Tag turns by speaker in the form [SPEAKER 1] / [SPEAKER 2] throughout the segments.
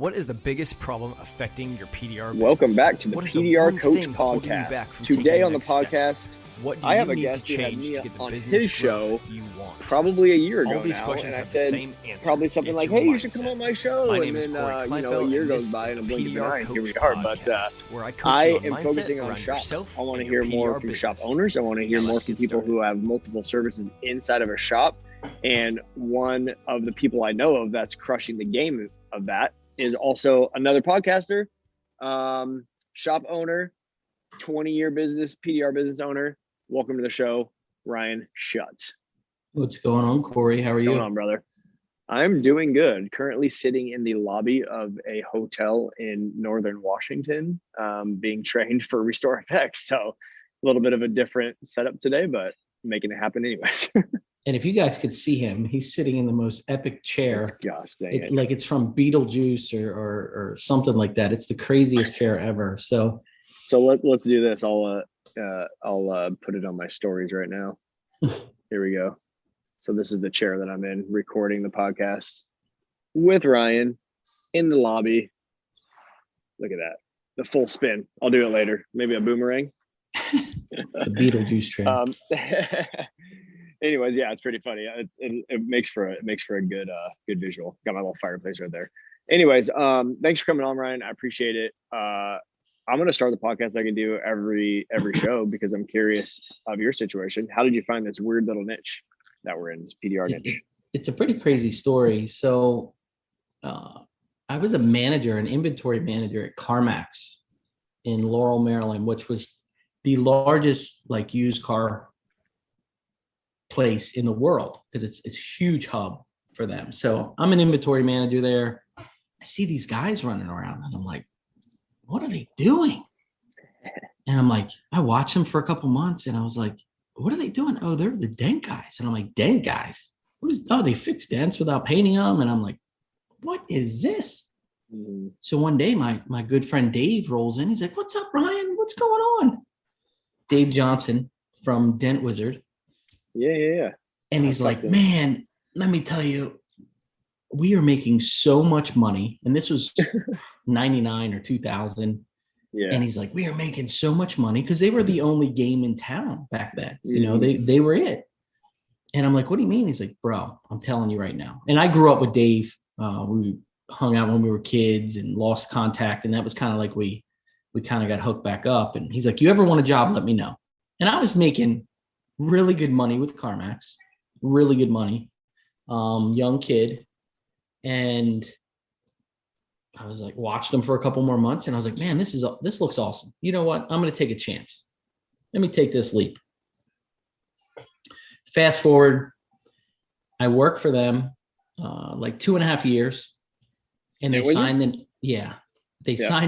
[SPEAKER 1] What is the biggest problem affecting your PDR business?
[SPEAKER 2] Welcome back to the
[SPEAKER 1] What is
[SPEAKER 2] PDR
[SPEAKER 1] one
[SPEAKER 2] Coach
[SPEAKER 1] thing holding you back
[SPEAKER 2] Podcast.
[SPEAKER 1] from taking
[SPEAKER 2] Today
[SPEAKER 1] the
[SPEAKER 2] on the
[SPEAKER 1] next step?
[SPEAKER 2] podcast,
[SPEAKER 1] What do
[SPEAKER 2] I
[SPEAKER 1] you
[SPEAKER 2] have a
[SPEAKER 1] need
[SPEAKER 2] guest
[SPEAKER 1] to
[SPEAKER 2] who had
[SPEAKER 1] change
[SPEAKER 2] me
[SPEAKER 1] to get the
[SPEAKER 2] on
[SPEAKER 1] business
[SPEAKER 2] his show
[SPEAKER 1] growth you want?
[SPEAKER 2] probably a year ago
[SPEAKER 1] All these
[SPEAKER 2] now,
[SPEAKER 1] questions
[SPEAKER 2] and I
[SPEAKER 1] have the
[SPEAKER 2] said
[SPEAKER 1] same answer.
[SPEAKER 2] probably something
[SPEAKER 1] It's
[SPEAKER 2] like,
[SPEAKER 1] your
[SPEAKER 2] "Hey, you should
[SPEAKER 1] mindset.
[SPEAKER 2] come on my show."
[SPEAKER 1] My
[SPEAKER 2] and
[SPEAKER 1] name is
[SPEAKER 2] then
[SPEAKER 1] Corey
[SPEAKER 2] a
[SPEAKER 1] Kleinfeld,
[SPEAKER 2] year
[SPEAKER 1] and
[SPEAKER 2] goes
[SPEAKER 1] this
[SPEAKER 2] by,
[SPEAKER 1] is
[SPEAKER 2] and a
[SPEAKER 1] the
[SPEAKER 2] blink of an
[SPEAKER 1] PDR
[SPEAKER 2] eye, and here we
[SPEAKER 1] Coach
[SPEAKER 2] are. But
[SPEAKER 1] podcast, where I coach
[SPEAKER 2] I
[SPEAKER 1] you on
[SPEAKER 2] am
[SPEAKER 1] mindset
[SPEAKER 2] focusing on
[SPEAKER 1] around
[SPEAKER 2] shops.
[SPEAKER 1] yourself
[SPEAKER 2] I want to
[SPEAKER 1] and your
[SPEAKER 2] hear more
[SPEAKER 1] PDR
[SPEAKER 2] from shop
[SPEAKER 1] business.
[SPEAKER 2] owners. I want to hear
[SPEAKER 1] Now
[SPEAKER 2] more
[SPEAKER 1] let's
[SPEAKER 2] from
[SPEAKER 1] get
[SPEAKER 2] people
[SPEAKER 1] started.
[SPEAKER 2] who have multiple services inside of a shop. And one of the people I know of that's crushing the game of that is also another podcaster, shop owner, 20-year business, PDR business owner. Welcome to the show, Ryan Shutt.
[SPEAKER 3] What's going on, Corey? How are
[SPEAKER 2] What's
[SPEAKER 3] you?
[SPEAKER 2] going on, brother? I'm doing good. Currently sitting in the lobby of a hotel in Northern Washington, being trained for Restore FX. So a little bit of a different setup today, but making it happen anyways.
[SPEAKER 3] And if you guys could see him, he's sitting in the most epic chair.
[SPEAKER 2] Gosh dang it.
[SPEAKER 3] Like it's from Beetlejuice or something like that. It's the craziest chair ever. So
[SPEAKER 2] let's do this. I'll put it on my stories right now. Here we go. So this is the chair that I'm in, recording the podcast with Ryan in the lobby. Look at that. The full spin. I'll do it later. Maybe a boomerang.
[SPEAKER 3] it's a Beetlejuice chair.
[SPEAKER 2] Anyways, yeah, it's pretty funny. It makes for a good visual. Got my little fireplace right there. Anyways, thanks for coming on, Ryan. I appreciate it. I'm gonna start the podcast like I do every show because I'm curious of your situation. How did you find this weird little niche that we're in, this PDR niche?
[SPEAKER 3] It's a pretty crazy story. So I was a manager, an inventory manager at CarMax in Laurel, Maryland, which was the largest like used car place in the world because it's a huge hub for them. So I'm an inventory manager there. I see these guys running around and I'm like, what are they doing? And I'm like, I watched them for a couple months and I was like, what are they doing? Oh, they're the dent guys. And I'm like, dent guys? They fix dents without painting them. And I'm like, what is this?
[SPEAKER 2] Mm-hmm.
[SPEAKER 3] So one day my good friend Dave rolls in. He's like, what's up, Ryan? What's going on? Dave Johnson from Dent Wizard.
[SPEAKER 2] Yeah.
[SPEAKER 3] And he's like, man, let me tell you, we are making so much money. And this was 99 or 2000.
[SPEAKER 2] Yeah.
[SPEAKER 3] And he's like, we are making so much money because they were the only game in town back then.
[SPEAKER 2] Mm-hmm.
[SPEAKER 3] You know, they were it. And I'm like, what do you mean? He's like, bro, I'm telling you right now. And I grew up with Dave. We hung out when we were kids and lost contact. And that was kind of like we kind of got hooked back up. And he's like, you ever want a job? Let me know. And I was making really good money with CarMax, really good money, young kid. And I was like, watched them for a couple more months. And I was like, man, this looks awesome. You know what? I'm going to take a chance. Let me take this leap. Fast forward, I worked for them like 2.5 years. And they signed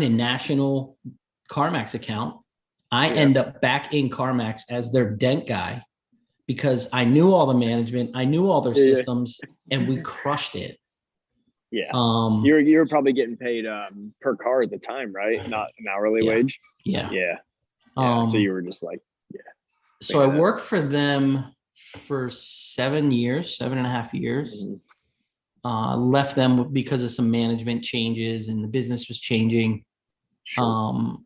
[SPEAKER 3] a national CarMax account. I end up back in CarMax as their dent guy because I knew all the management, I knew all their systems, and we crushed it.
[SPEAKER 2] Yeah. You were probably getting paid per car at the time, right? Not an hourly wage.
[SPEAKER 3] Yeah.
[SPEAKER 2] So you were just like,
[SPEAKER 3] So I worked for them for 7.5 years.
[SPEAKER 2] Mm-hmm.
[SPEAKER 3] Left them because of some management changes and the business was changing.
[SPEAKER 2] Sure.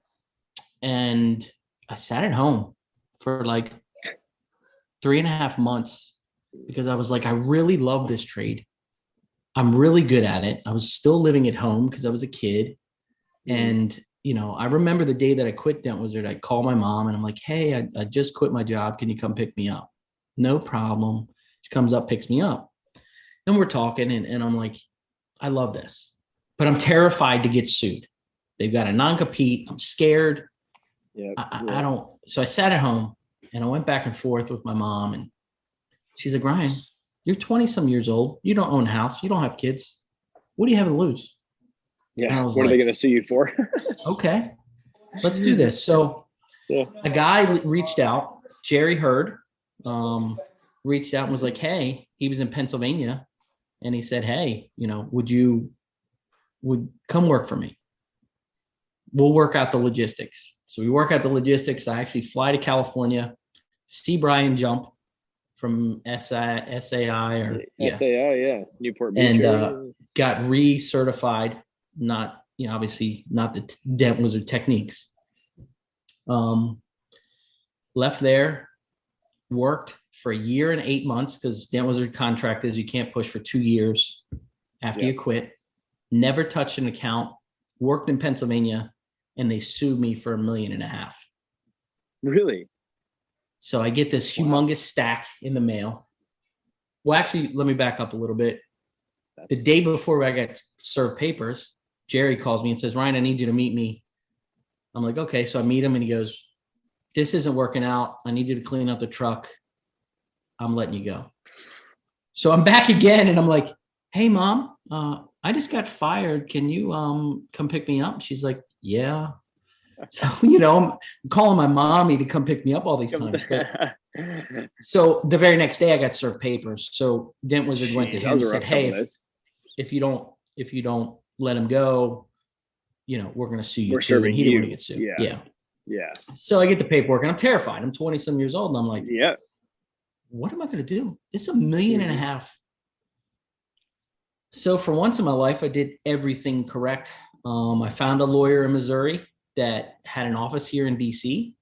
[SPEAKER 3] And I sat at home for like 3.5 months because I was like, I really love this trade. I'm really good at it. I was still living at home because I was a kid.
[SPEAKER 2] Mm-hmm.
[SPEAKER 3] And, you know, I remember the day that I quit Dent Wizard, I called my mom and I'm like, hey, I just quit my job. Can you come pick me up? No problem. She comes up, picks me up. And we're talking and I'm like, I love this, but I'm terrified to get sued. They've got a non-compete. I'm scared. I don't. So I sat at home and I went back and forth with my mom and she's like, Ryan, you're 20 some years old. You don't own a house. You don't have kids. What do you have to lose?
[SPEAKER 2] Yeah. What are they going to sue you for?
[SPEAKER 3] Okay, let's do this. So a guy reached out, Jerry Hurd, reached out and was like, hey, he was in Pennsylvania. And he said, hey, you know, would come work for me. We'll work out the logistics. So we work out the logistics. I actually fly to California, see Brian jump from SAI or
[SPEAKER 2] SAI, Newport Beach.
[SPEAKER 3] And got recertified not, obviously not the Dent Wizard techniques. Left there, worked for 1 year and 8 months because Dent Wizard contract is you can't push for 2 years after you quit. Never touched an account, worked in Pennsylvania, and they sued me for $1.5 million.
[SPEAKER 2] Really?
[SPEAKER 3] So I get this humongous stack in the mail. Well, actually, let me back up a little bit. The day before I got served papers, Jerry calls me and says, Ryan, I need you to meet me. I'm like, okay. So I meet him and he goes, this isn't working out. I need you to clean up the truck. I'm letting you go. So I'm back again and I'm like, hey, Mom, I just got fired. Can you come pick me up? She's like, yeah. So, I'm calling my mommy to come pick me up all these times. But, so the very next day I got served papers. So Dent Wizard went to him and said, hey, if you don't let him go, we're going to sue you.
[SPEAKER 2] We're serving
[SPEAKER 3] he
[SPEAKER 2] you.
[SPEAKER 3] didn't want to get sued. Yeah. So I get the paperwork and I'm terrified. I'm 20 some years old. And I'm like, what am I going to do? It's $1.5 million. So for once in my life, I did everything correct. I found a lawyer in Missouri that had an office here in DC,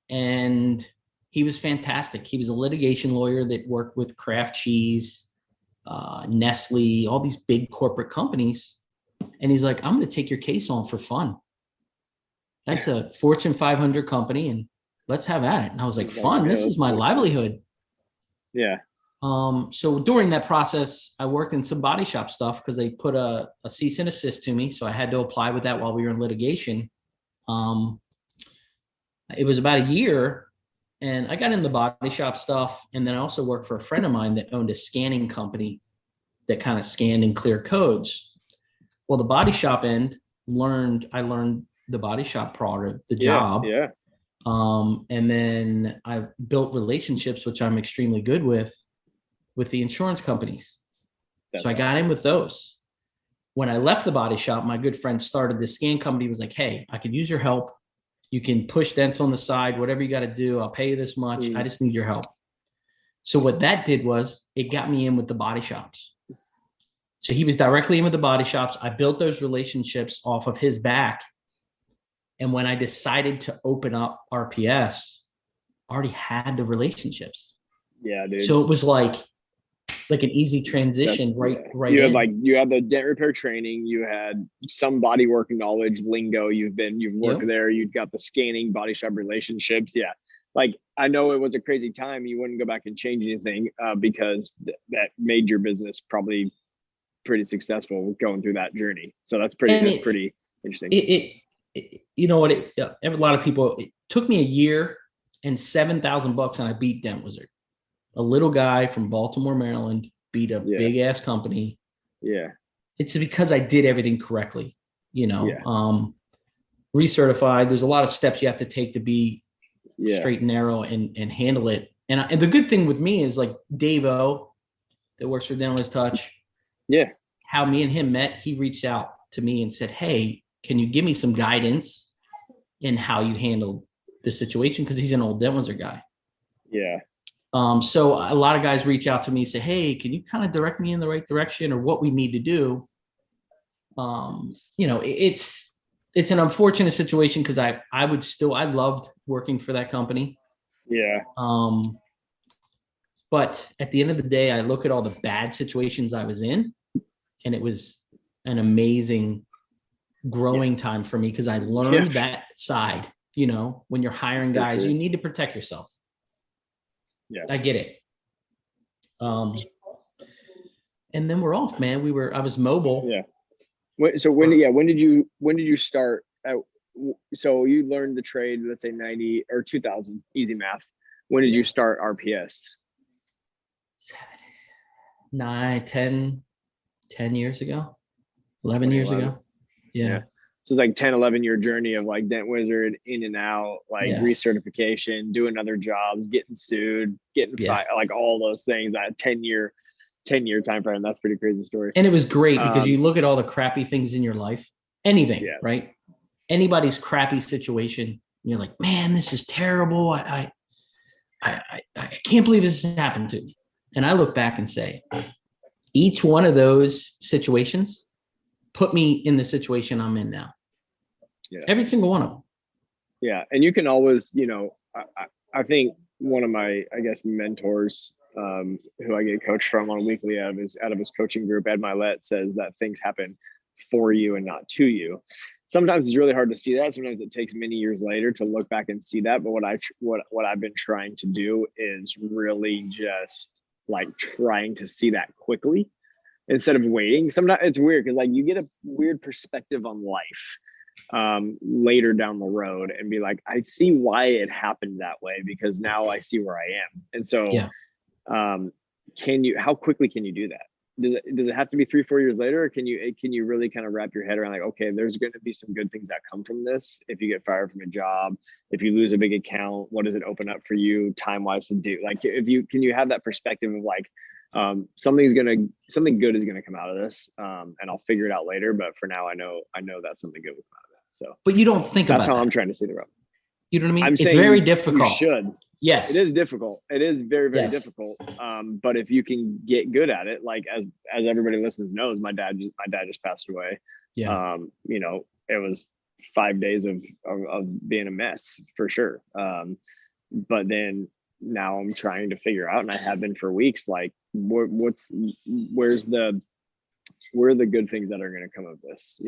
[SPEAKER 3] and he was fantastic. He was a litigation lawyer that worked with Kraft Cheese, Nestle, all these big corporate companies. And he's like, I'm going to take your case on for fun. That's a Fortune 500 company, and let's have at it. And I was like, fun, this is my livelihood.
[SPEAKER 2] Yeah.
[SPEAKER 3] So during that process, I worked in some body shop stuff because they put a cease and assist to me. So I had to apply with that while we were in litigation. It was about a year and I got in the body shop stuff. And then I also worked for a friend of mine that owned a scanning company that kind of scanned and cleared codes. Well, the body shop end I learned the body shop part of the job.
[SPEAKER 2] Yeah.
[SPEAKER 3] And then I built relationships, which I'm extremely good with the insurance companies. So I got in with those. When I left the body shop, my good friend started this scan company. He was like, hey, I could use your help. You can push dents on the side, whatever you got to do. I'll pay you this much. I just need your help. So what that did was it got me in with the body shops. So he was directly in with the body shops. I built those relationships off of his back. And when I decided to open up RPS, I already had the relationships.
[SPEAKER 2] Yeah, dude.
[SPEAKER 3] So it was like an easy transition. Right.
[SPEAKER 2] You had the dent repair training, you had some body work knowledge, lingo, you've worked there, you've got the scanning body shop relationships. Yeah. Like, I know it was a crazy time. You wouldn't go back and change anything because that made your business probably pretty successful going through that journey. So that's pretty interesting.
[SPEAKER 3] You know what? A lot of people, it took me a year and $7,000 and I beat Dent Wizard. A little guy from Baltimore, Maryland, beat a big ass company. Yeah. It's because I did everything correctly, recertified. There's a lot of steps you have to take to be straight and narrow and handle it. And the good thing with me is like Dave O that works for Dentalist Touch. Yeah. How me and him met, he reached out to me and said, hey, can you give me some guidance in how you handled the situation? Because he's an old Dent Wizard guy. Yeah. So a lot of guys reach out to me and say, hey, can you kind of direct me in the right direction or what we need to do? It's an unfortunate situation because I loved working for that company. Yeah. But at the end of the day, I look at all the bad situations I was in, and it was an amazing growing time for me because I learned that side. When you're hiring guys, you need to protect yourself. Yeah, I get it. And then we're off, man. I was mobile. Yeah.
[SPEAKER 2] When did you start? So you learned the trade, let's say 90 or 2000, easy math. When did you start RPS?
[SPEAKER 3] 10 years ago, 11 years ago. Yeah.
[SPEAKER 2] So it's like 10, 11 year journey of like Dent Wizard in and out, like recertification, doing other jobs, getting sued, getting fired, like all those things, that 10 year time frame. That's a pretty crazy story.
[SPEAKER 3] And it was great because you look at all the crappy things in your life, anything, right? Anybody's crappy situation. And you're like, man, this is terrible. I can't believe this has happened to me. And I look back and say, each one of those situations put me in the situation I'm in now.
[SPEAKER 2] Yeah.
[SPEAKER 3] Every single one of them.
[SPEAKER 2] Yeah. And you can always, I think one of my, I guess, mentors, who I get coached from on a weekly out of his coaching group, Ed Milet, says that things happen for you and not to you. Sometimes it's really hard to see that. Sometimes it takes many years later to look back and see that. But what I've been trying to do is really just like trying to see that quickly instead of waiting. Sometimes it's weird because like you get a weird perspective on life later down the road and be like, I see why it happened that way because now I see where I am. And so how quickly can you do that? Does it have to be 3-4 years later, or can you really kind of wrap your head around like, okay, there's going to be some good things that come from this. If you get fired from a job, if you lose a big account, what does it open up for you time wise to do? Like, can you have that perspective of like, something good is gonna come out of this, and I'll figure it out later. But for now, I know that something good will come out of that. So,
[SPEAKER 3] but you don't think
[SPEAKER 2] that's
[SPEAKER 3] about
[SPEAKER 2] how
[SPEAKER 3] that.
[SPEAKER 2] I'm trying to see the road.
[SPEAKER 3] You know what I mean?
[SPEAKER 2] I'm
[SPEAKER 3] it's
[SPEAKER 2] saying
[SPEAKER 3] very difficult.
[SPEAKER 2] You should.
[SPEAKER 3] Yes,
[SPEAKER 2] it is difficult. It is very, very difficult. But if you can get good at it, like as everybody listens knows, my dad just passed away.
[SPEAKER 3] Yeah.
[SPEAKER 2] It was 5 days of being a mess for sure. But then now I'm trying to figure out, and I have been for weeks, like where are the good things that are going to come of this?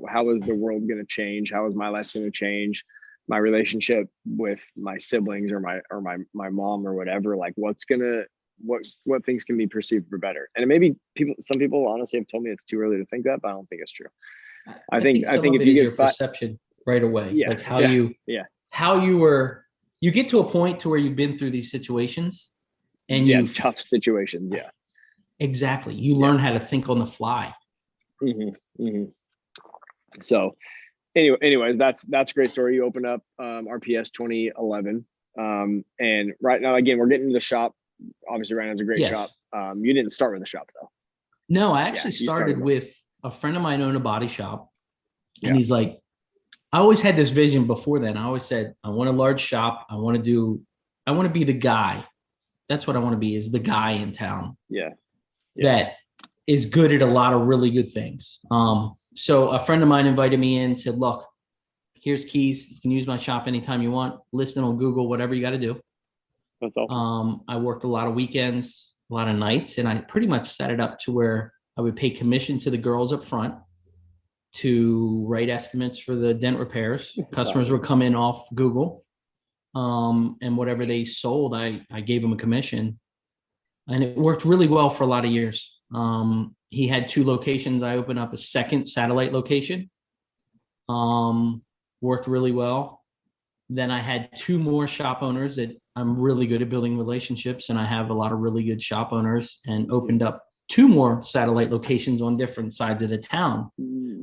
[SPEAKER 2] How is the world going to change? How is my life going to change? My relationship with my siblings or my mom or whatever, like what things can be perceived for better. And maybe some people honestly have told me it's too early to think that, but I don't think it's true. I think if you get
[SPEAKER 3] your perception right away, like how you get to a point to where you've been through these situations and
[SPEAKER 2] tough situations. Yeah,
[SPEAKER 3] exactly. You learn how to think on the fly.
[SPEAKER 2] Mm-hmm. Mm-hmm. So anyways, that's a great story. You opened up RPS 2011, and right now again we're getting to the shop. Obviously, Ryan has a great shop. You didn't start with the shop though.
[SPEAKER 3] No, I actually started with a friend of mine owned a body shop, and he's like, I always had this vision before then. I always said, I want a large shop. I want to be the guy. That's what I want to be, is the guy in town.
[SPEAKER 2] Yeah.
[SPEAKER 3] That is good at a lot of really good things. So a friend of mine invited me in, said, look, here's keys. You can use my shop anytime you want. List it on Google, whatever you got to do.
[SPEAKER 2] That's awesome.
[SPEAKER 3] I worked a lot of weekends, a lot of nights, and I pretty much set it up to where I would pay commission to the girls up front to write estimates for the dent repairs. Customers would come in off Google, and whatever they sold, I gave them a commission, and it worked really well for a lot of years. He had 2 locations. I opened up a second satellite location. Worked really well. Then I had 2 more shop owners that I'm really good at building relationships, and I have a lot of really good shop owners, and opened up 2 more satellite locations on different sides of the town.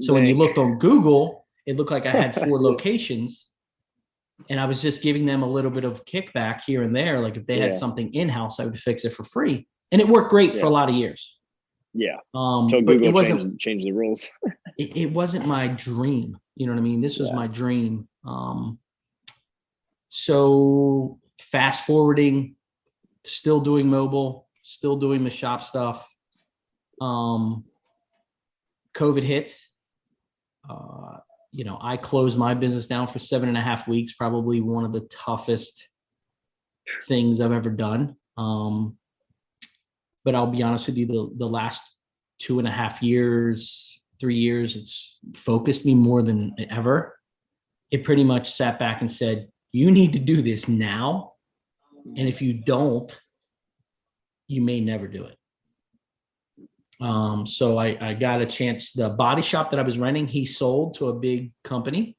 [SPEAKER 3] So when you looked on Google, it looked like I had 4 locations, and I was just giving them a little bit of kickback here and there. Like if they had something in-house, I would fix it for free. And it worked great for a lot of years.
[SPEAKER 2] Yeah.
[SPEAKER 3] So
[SPEAKER 2] Google changed the rules.
[SPEAKER 3] it wasn't my dream. You know what I mean? This was my dream. So fast forwarding, still doing mobile, still doing the shop stuff. COVID hits. I closed my business down for 7.5 weeks, probably one of the toughest things I've ever done. But I'll be honest with you, the last 2.5 years, 3 years, it's focused me more than ever. It pretty much sat back and said, you need to do this now. And if you don't, you may never do it. So I got a chance. The body shop that I was renting, he sold to a big company.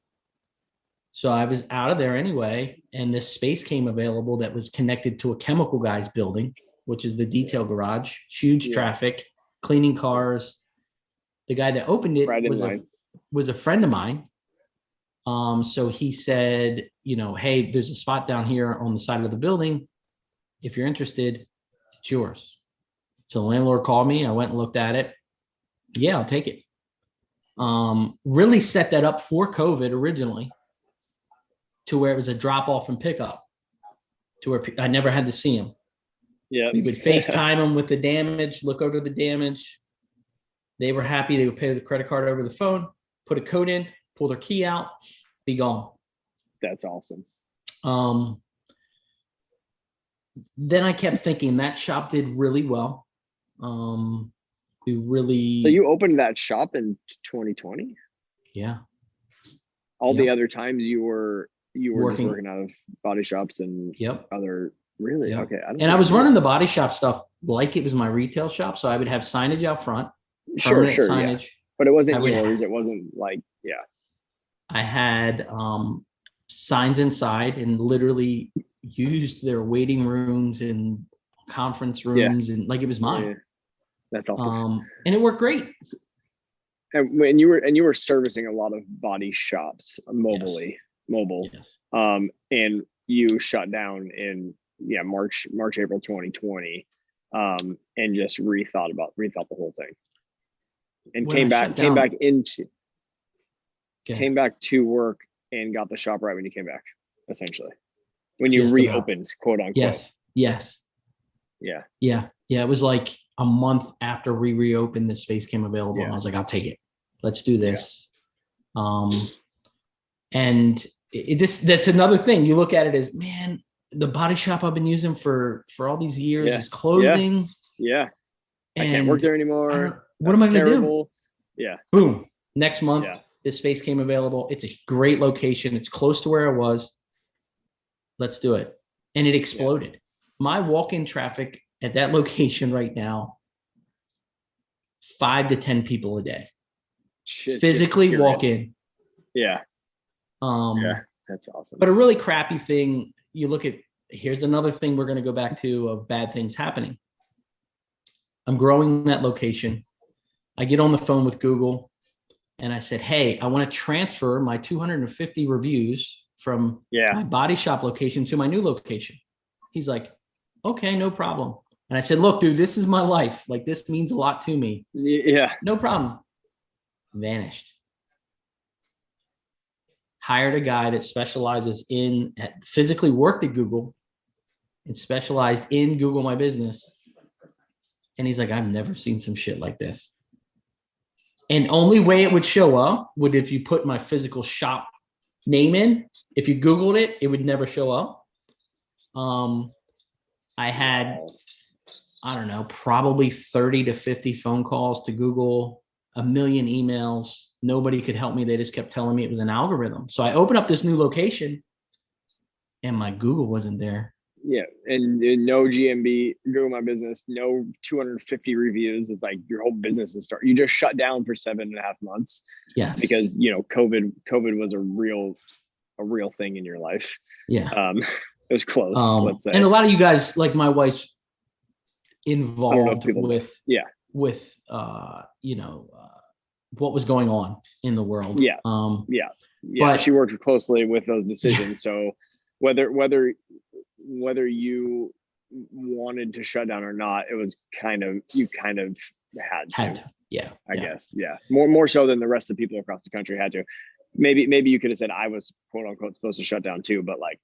[SPEAKER 3] So I was out of there anyway. And this space came available that was connected to a chemical guy's building, which is the detail garage, huge traffic, cleaning cars. The guy that opened it was a friend of mine. So he said, hey, there's a spot down here on the side of the building. If you're interested, it's yours. So the landlord called me. I went and looked at it. Yeah, I'll take it. Really set that up for COVID originally, to where it was a drop off and pickup, to where I never had to see him.
[SPEAKER 2] Yeah,
[SPEAKER 3] we would FaceTime them with the damage, look over the damage. They were happy. They would pay the credit card over the phone, put a code in, pull their key out, be gone.
[SPEAKER 2] That's awesome.
[SPEAKER 3] Then I kept thinking that shop did really well. We really.
[SPEAKER 2] So you opened that shop in 2020?
[SPEAKER 3] Yeah.
[SPEAKER 2] All the other times you were just working out of body shops and
[SPEAKER 3] Yep.
[SPEAKER 2] other. Really?
[SPEAKER 3] Yep.
[SPEAKER 2] Okay.
[SPEAKER 3] I was running the body shop stuff like it was my retail shop. So I would have signage out front.
[SPEAKER 2] Sure.
[SPEAKER 3] Signage.
[SPEAKER 2] Yeah. But it wasn't yours. It wasn't like, yeah.
[SPEAKER 3] I had signs inside and literally used their waiting rooms and conference rooms and like it was mine.
[SPEAKER 2] Yeah. That's awesome.
[SPEAKER 3] And it worked great.
[SPEAKER 2] And you were servicing a lot of body shops mobile.
[SPEAKER 3] Yes.
[SPEAKER 2] And you shut down in March, April 2020, and just rethought the whole thing, and came back to work and got the shop right when you came back, essentially, when you reopened, quote unquote.
[SPEAKER 3] Yes. Yeah. It was like a month after we reopened, the space came available. And I was like, I'll take it. Let's do this. And that's another thing. You look at it as, man, the body shop I've been using for all these years is closing.
[SPEAKER 2] Yeah. I can't work there anymore.
[SPEAKER 3] What am I going to do?
[SPEAKER 2] Yeah.
[SPEAKER 3] Boom. Next month, this space came available. It's a great location. It's close to where I was. Let's do it. And it exploded. My walk-in traffic at that location right now, 5 to 10 people a day. Physically walk in.
[SPEAKER 2] Yeah. That's awesome.
[SPEAKER 3] But a really crappy thing, you look at, here's another thing we're going to go back to of bad things happening. I'm growing that location. I get on the phone with Google and I said, hey, I want to transfer my 250 reviews from my body shop location to my new location. He's like, okay, no problem. And I said, look, dude, this is my life. Like, this means a lot to me.
[SPEAKER 2] Yeah.
[SPEAKER 3] No problem. Vanished. Hired a guy that specializes physically worked at Google and specialized in Google My Business. And he's like, I've never seen some shit like this. And only way it would show up would if you put my physical shop name in. If you Googled it, it would never show up. I had, I don't know, probably 30 to 50 phone calls to Google, 1 million emails. Nobody could help me. They just kept telling me it was an algorithm. So I opened up this new location and my Google wasn't there.
[SPEAKER 2] Yeah. And no GMB, Google My Business, no 250 reviews. It's like your whole business is you just shut down for 7.5 months.
[SPEAKER 3] Yes.
[SPEAKER 2] Because, COVID was a real thing in your life.
[SPEAKER 3] Yeah.
[SPEAKER 2] It was close, let's say.
[SPEAKER 3] And a lot of you guys, like my wife's involved with what was going on in the world.
[SPEAKER 2] Yeah. But she worked closely with those decisions. So whether you wanted to shut down or not, it was you had to. I guess. Yeah. More so than the rest of the people across the country had to. Maybe you could have said I was quote unquote supposed to shut down too, but like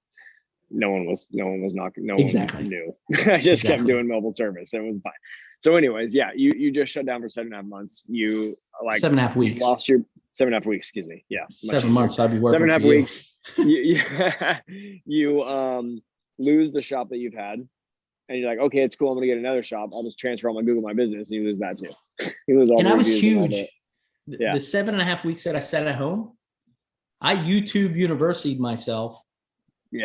[SPEAKER 2] no one was knocking. No one knew. I just kept doing mobile service. It was fine. So anyways, you just shut down for 7.5 months. You
[SPEAKER 3] 7.5 weeks.
[SPEAKER 2] Lost your 7.5 weeks. Excuse me. Yeah.
[SPEAKER 3] 7 months. I'd be working
[SPEAKER 2] 7.5 weeks. You lose the shop that you've had, and you're like, okay, it's cool. I'm gonna get another shop. I'll just transfer all my Google My Business, and you lose that too. You lose all. And I was
[SPEAKER 3] huge. The 7.5 weeks that I sat at home, I YouTube university'd myself.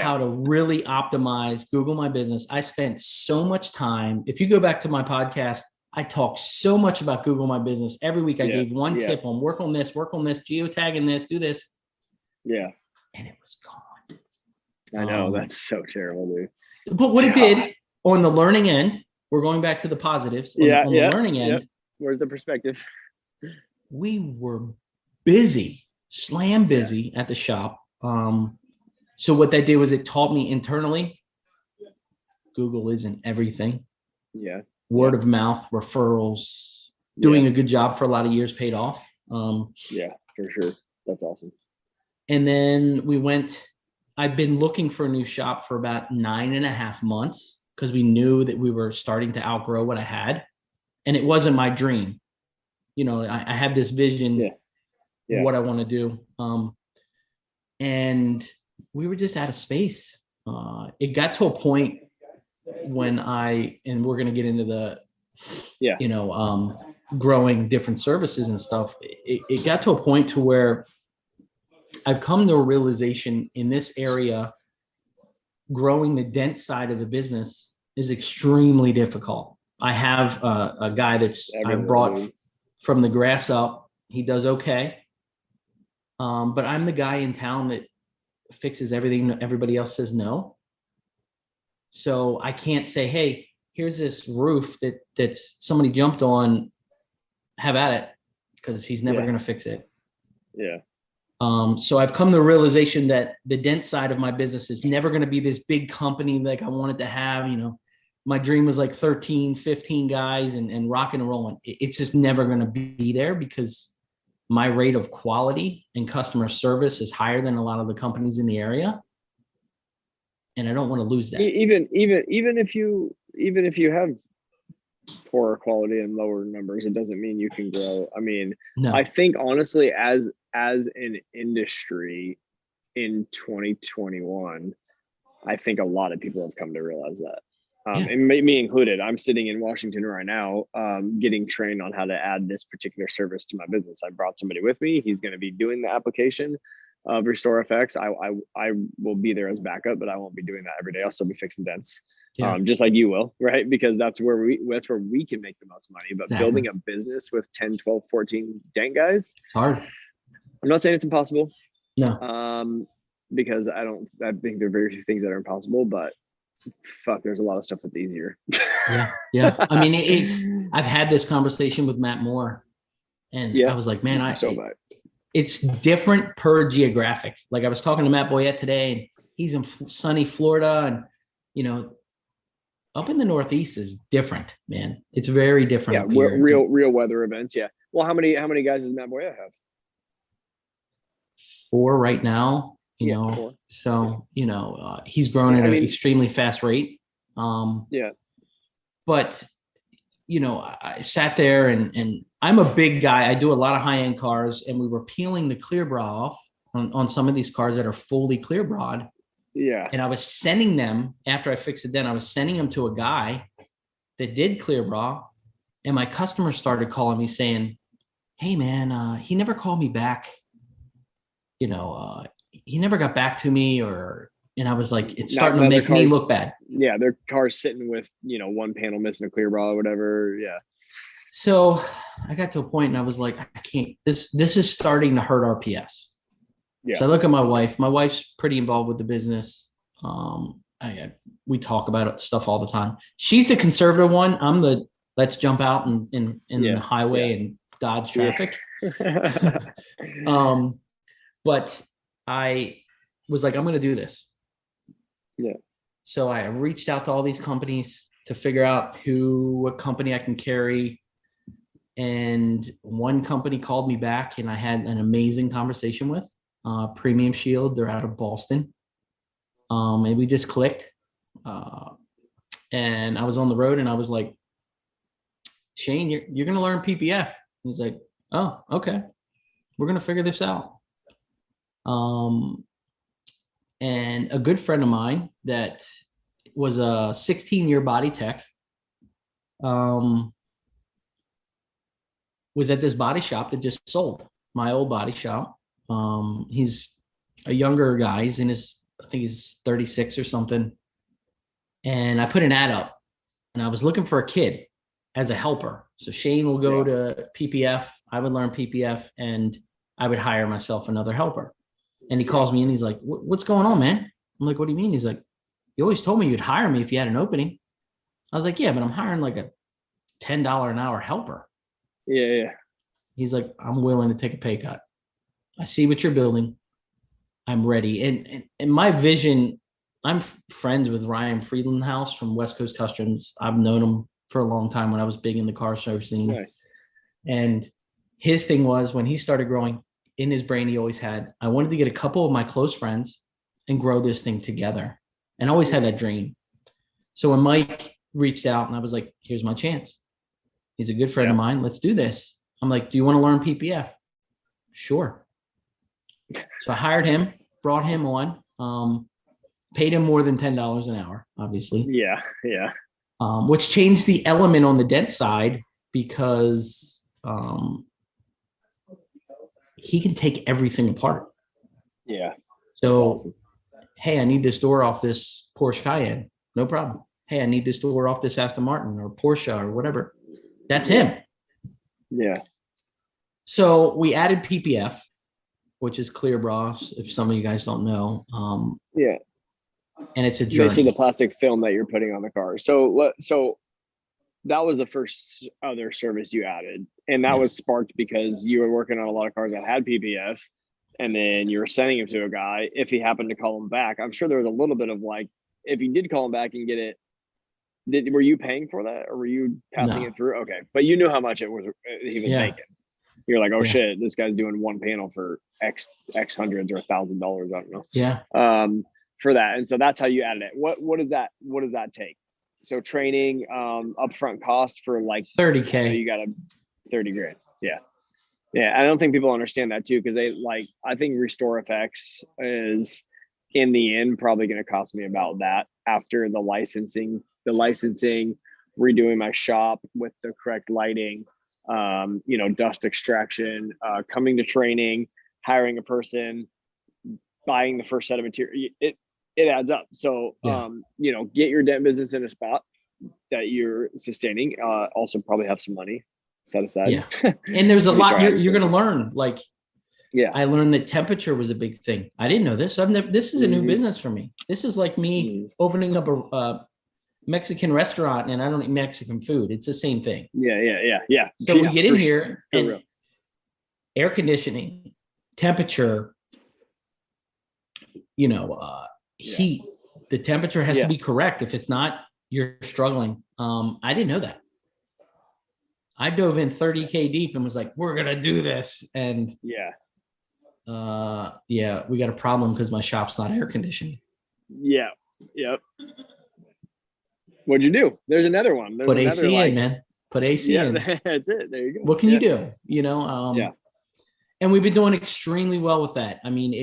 [SPEAKER 3] How to really optimize Google My Business. I spent so much time. If you go back to my podcast, I talk so much about Google My Business. Every week I gave one tip on work on this, geotagging this, do this. Yeah. And it was gone.
[SPEAKER 2] I know. That's so terrible, dude.
[SPEAKER 3] But what it did on the learning end, we're going back to the positives. On the learning end.
[SPEAKER 2] Where's the perspective?
[SPEAKER 3] We were busy, slam busy at the shop. So what that did was it taught me internally, Google isn't everything.
[SPEAKER 2] Yeah.
[SPEAKER 3] Word of mouth, referrals, doing a good job for a lot of years paid off.
[SPEAKER 2] Yeah, for sure. That's awesome.
[SPEAKER 3] And then I've been looking for a new shop for about 9.5 months because we knew that we were starting to outgrow what I had. And it wasn't my dream. I have this vision, what I want to do. And we were just out of space. It got to a point when and we're going to get into the, growing different services and stuff. It got to a point to where I've come to a realization in this area, growing the dent side of the business is extremely difficult. I have a guy I brought from the grass up. He does okay. But I'm the guy in town that fixes everything everybody else says no. So I can't say, hey, here's this roof that's somebody jumped on, have at it, because he's never going to fix it.
[SPEAKER 2] Yeah.
[SPEAKER 3] So I've come to the realization that the dent side of my business is never going to be this big company like I wanted to have. My dream was like 13, 15 guys and rocking and rolling. It's just never going to be there because my rate of quality and customer service is higher than a lot of the companies in the area. And I don't want to lose that.
[SPEAKER 2] Even if you have poorer quality and lower numbers, it doesn't mean you can grow. I mean,
[SPEAKER 3] no.
[SPEAKER 2] I think honestly, as an industry in 2021, I think a lot of people have come to realize that. And me included. I'm sitting in Washington right now, getting trained on how to add this particular service to my business. I brought somebody with me. He's going to be doing the application of Restore FX. I will be there as backup, but I won't be doing that every day. I'll still be fixing dents, just like you will, right? Because that's where we can make the most money. But building a business with 10, 12, 14 dent guys,
[SPEAKER 3] it's hard.
[SPEAKER 2] I'm not saying it's impossible.
[SPEAKER 3] No.
[SPEAKER 2] Because I think there are very few things that are impossible, but fuck, there's a lot of stuff that's easier.
[SPEAKER 3] Yeah. I mean, I've had this conversation with Matt Moore, and I was like, man, it's different per geographic. Like I was talking to Matt Boyette today, and he's in sunny Florida, and up in the Northeast is different, man. It's very different.
[SPEAKER 2] Yeah, real weather events. Yeah. Well, how many guys does Matt Boyette have?
[SPEAKER 3] 4 right now.
[SPEAKER 2] 4.
[SPEAKER 3] So he's grown at an extremely fast rate. But I sat there and I'm a big guy. I do a lot of high-end cars, and we were peeling the clear bra off on some of these cars that are fully clear bra'd.
[SPEAKER 2] Yeah.
[SPEAKER 3] And I was sending them after I fixed it. Then I was sending them to a guy that did clear bra, and my customers started calling me saying, "Hey man, he never called me back. He never got back to me," and I was like, it's starting to make me look bad.
[SPEAKER 2] Yeah, their car's sitting with, one panel missing a clear bra or whatever. Yeah.
[SPEAKER 3] So I got to a point and I was like, I can't, this is starting to hurt our PS. Yeah. So I look at my wife. My wife's pretty involved with the business. We talk about stuff all the time. She's the conservative one. I'm the let's jump out in the highway and dodge traffic. But I was like, I'm going to do this.
[SPEAKER 2] Yeah.
[SPEAKER 3] So I reached out to all these companies to figure out what company I can carry. And one company called me back, and I had an amazing conversation with Premium Shield. They're out of Boston. And we just clicked. And I was on the road, and I was like, Shane, you're going to learn PPF. He's like, oh, okay. We're going to figure this out. And a good friend of mine that was a 16-year body tech was at this body shop that just sold, my old body shop. He's a younger guy. He's I think he's 36 or something. And I put an ad up, and I was looking for a kid as a helper. So Shane will go to PPF. I would learn PPF, and I would hire myself another helper. And he calls me and he's like, what's going on, man? I'm like, what do you mean? He's like, you always told me you'd hire me if you had an opening. I was like, yeah, but I'm hiring like a $10 an hour helper.
[SPEAKER 2] Yeah.
[SPEAKER 3] He's like, I'm willing to take a pay cut. I see what you're building. I'm ready. And my vision, I'm friends with Ryan Friedlandhouse from West Coast Customs. I've known him for a long time when I was big in the car show scene. Nice. And his thing was, when he started growing, in his brain, he always had, I wanted to get a couple of my close friends and grow this thing together. And I always had that dream. So when Mike reached out and I was like, here's my chance. He's a good friend of mine. Let's do this. I'm like, do you want to learn PPF? Sure. So I hired him, brought him on, paid him more than $10 an hour, obviously.
[SPEAKER 2] Yeah.
[SPEAKER 3] Which changed the element on the dent side because he can take everything apart.
[SPEAKER 2] Yeah.
[SPEAKER 3] So,
[SPEAKER 2] awesome.
[SPEAKER 3] Hey, I need this door off this Porsche Cayenne. No problem. Hey, I need this door off this Aston Martin or Porsche or whatever. That's him.
[SPEAKER 2] Yeah.
[SPEAKER 3] So we added PPF, which is clear bras, if some of you guys don't know.
[SPEAKER 2] Yeah.
[SPEAKER 3] And it's a journey.
[SPEAKER 2] Basically the plastic film that you're putting on the car. So that was the first other service you added. And that was sparked because you were working on a lot of cars that had PPF. And then you were sending him to a guy. If he happened to call him back, I'm sure there was a little bit of like, if he did call him back and get it, were you paying for that or were you passing it through? Okay. But you knew how much he was making. You're like, oh shit, this guy's doing one panel for X hundreds or $1,000. I don't know.
[SPEAKER 3] Yeah.
[SPEAKER 2] For that. And so that's how you added it. What does that take? So training, upfront cost for like
[SPEAKER 3] $30K.
[SPEAKER 2] You got a 30 grand. Yeah. Yeah. I don't think people understand that too. Cause I think Restore FX is in the end probably going to cost me about that after the licensing, redoing my shop with the correct lighting, dust extraction, coming to training, hiring a person, buying the first set of material. It adds up. So, get your dent business in a spot that you're sustaining. Also probably have some money set aside.
[SPEAKER 3] Yeah. And there's a lot you're going to learn. Like, I learned that temperature was a big thing. I didn't know this. This is a new business for me. This is like me opening up a Mexican restaurant and I don't eat Mexican food. It's the same thing.
[SPEAKER 2] Yeah.
[SPEAKER 3] So we get in here and air conditioning, temperature, heat, the temperature has to be correct. If it's not, you're struggling. I didn't know that. I dove in 30K deep and was like, we're going to do this. And we got a problem because my shop's not air conditioned.
[SPEAKER 2] Yeah. Yep. What'd you do? There's another one.
[SPEAKER 3] Put AC in, man. Put AC in.
[SPEAKER 2] That's it. There you go.
[SPEAKER 3] What can you do? And we've been doing extremely well with that. I mean,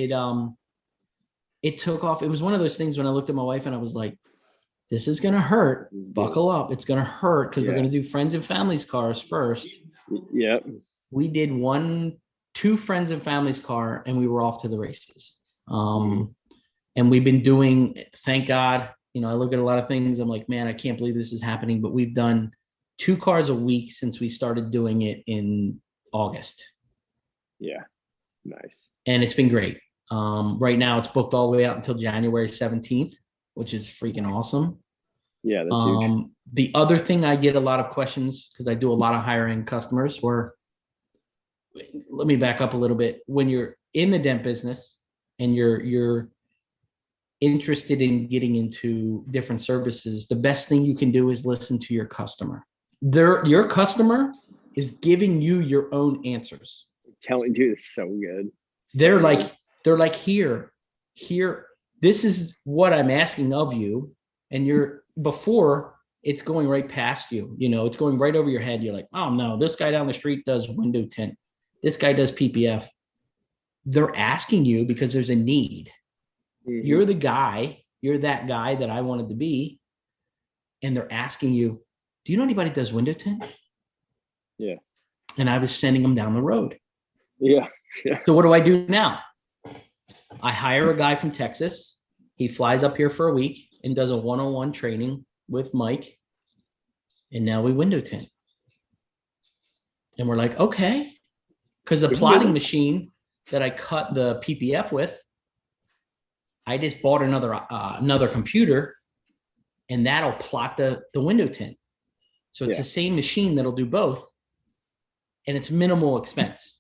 [SPEAKER 3] it took off. It was one of those things when I looked at my wife and I was like, this is going to hurt. Buckle up. It's going to hurt because we're going to do friends and families cars first.
[SPEAKER 2] Yep.
[SPEAKER 3] We did 2 friends and families car and we were off to the races. And we've been doing, thank God, I look at a lot of things. I'm like, man, I can't believe this is happening. But we've done 2 cars a week since we started doing it in August.
[SPEAKER 2] Yeah. Nice.
[SPEAKER 3] And it's been great. Right now it's booked all the way out until January 17th, which is freaking awesome.
[SPEAKER 2] Yeah, that's huge.
[SPEAKER 3] The other thing I get a lot of questions because I do a lot of hiring customers let me back up a little bit. When you're in the dent business and you're interested in getting into different services, the best thing you can do is listen to your customer. Your customer is giving you your own answers.
[SPEAKER 2] Telling you it's so good.
[SPEAKER 3] They're like, here, this is what I'm asking of you. And before it's going right past you, it's going right over your head. You're like, oh no, this guy down the street does window tint. This guy does PPF. They're asking you because there's a need. Mm-hmm. You're that guy that I wanted to be. And they're asking you, do you know anybody that does window tint?
[SPEAKER 2] Yeah.
[SPEAKER 3] And I was sending them down the road.
[SPEAKER 2] Yeah.
[SPEAKER 3] So what do I do now? I hire a guy from Texas. He flies up here for a week and does a one-on-one training with Mike. And now we window tint. And we're like, okay. Because the plotting machine that I cut the PPF with, I just bought another computer and that'll plot the window tint. So it's the same machine that'll do both. And it's minimal expense.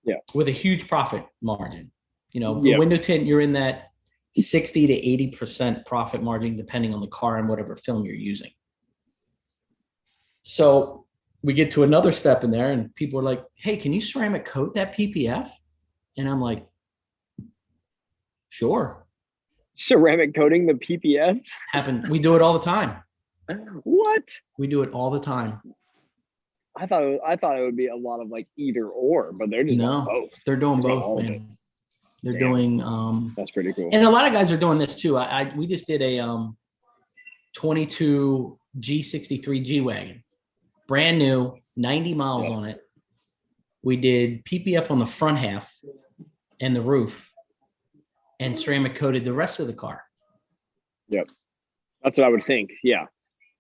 [SPEAKER 2] Yeah.
[SPEAKER 3] With a huge profit margin. The window tint, you're in that 60 to 80% profit margin, depending on the car and whatever film you're using. So we get to another step in there and people are like, hey, can you ceramic coat that PPF? And I'm like, sure.
[SPEAKER 2] Ceramic coating the PPF?
[SPEAKER 3] We do it all the time.
[SPEAKER 2] What?
[SPEAKER 3] We do it all the time.
[SPEAKER 2] I thought it would be a lot of like either or, but they're just doing both.
[SPEAKER 3] They're doing
[SPEAKER 2] They're
[SPEAKER 3] both, man. They're
[SPEAKER 2] Damn.
[SPEAKER 3] doing
[SPEAKER 2] that's pretty cool.
[SPEAKER 3] And a lot of guys are doing this too. We just did a 22 G63 G-Wagon. Brand new, 90 miles on it. We did PPF on the front half and the roof and ceramic coated the rest of the car.
[SPEAKER 2] Yep. That's what I would think. Yeah.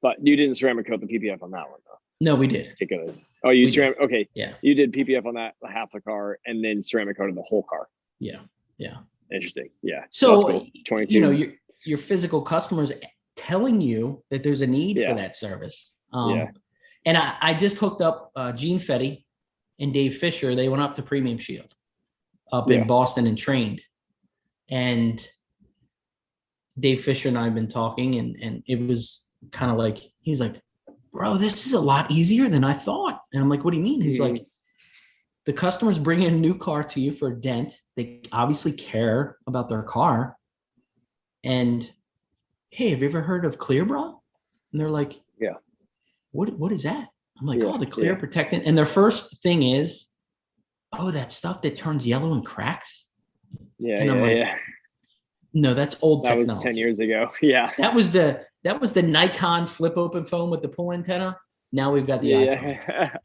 [SPEAKER 2] But you didn't ceramic coat the PPF on that one, though.
[SPEAKER 3] No, we did.
[SPEAKER 2] Particularly. Oh, you ceramic. Okay.
[SPEAKER 3] Yeah.
[SPEAKER 2] You did PPF on that half the car and then ceramic coated the whole car.
[SPEAKER 3] Yeah. Yeah.
[SPEAKER 2] Interesting. Yeah.
[SPEAKER 3] So,
[SPEAKER 2] cool. 22.
[SPEAKER 3] You know, your physical customers telling you that there's a need for that service. And I just hooked up Gene Fetty and Dave Fisher. They went up to Premium Shield up in Boston and trained. And Dave Fisher and I have been talking, and it was kind of like, he's like, bro, this is a lot easier than I thought. And I'm like, what do you mean? He's like, the customer's bringing a new car to you for a dent. They obviously care about their car. And hey, have you ever heard of Clear Bra? And they're like,
[SPEAKER 2] yeah.
[SPEAKER 3] What is that? I'm like, the clear protectant. And their first thing is, oh, that stuff that turns yellow and cracks.
[SPEAKER 2] Yeah.
[SPEAKER 3] And I'm like, no, that's old technology.
[SPEAKER 2] That was 10 years ago. Yeah.
[SPEAKER 3] That was the Nikon flip open phone with the pull antenna. Now we've got the iPhone.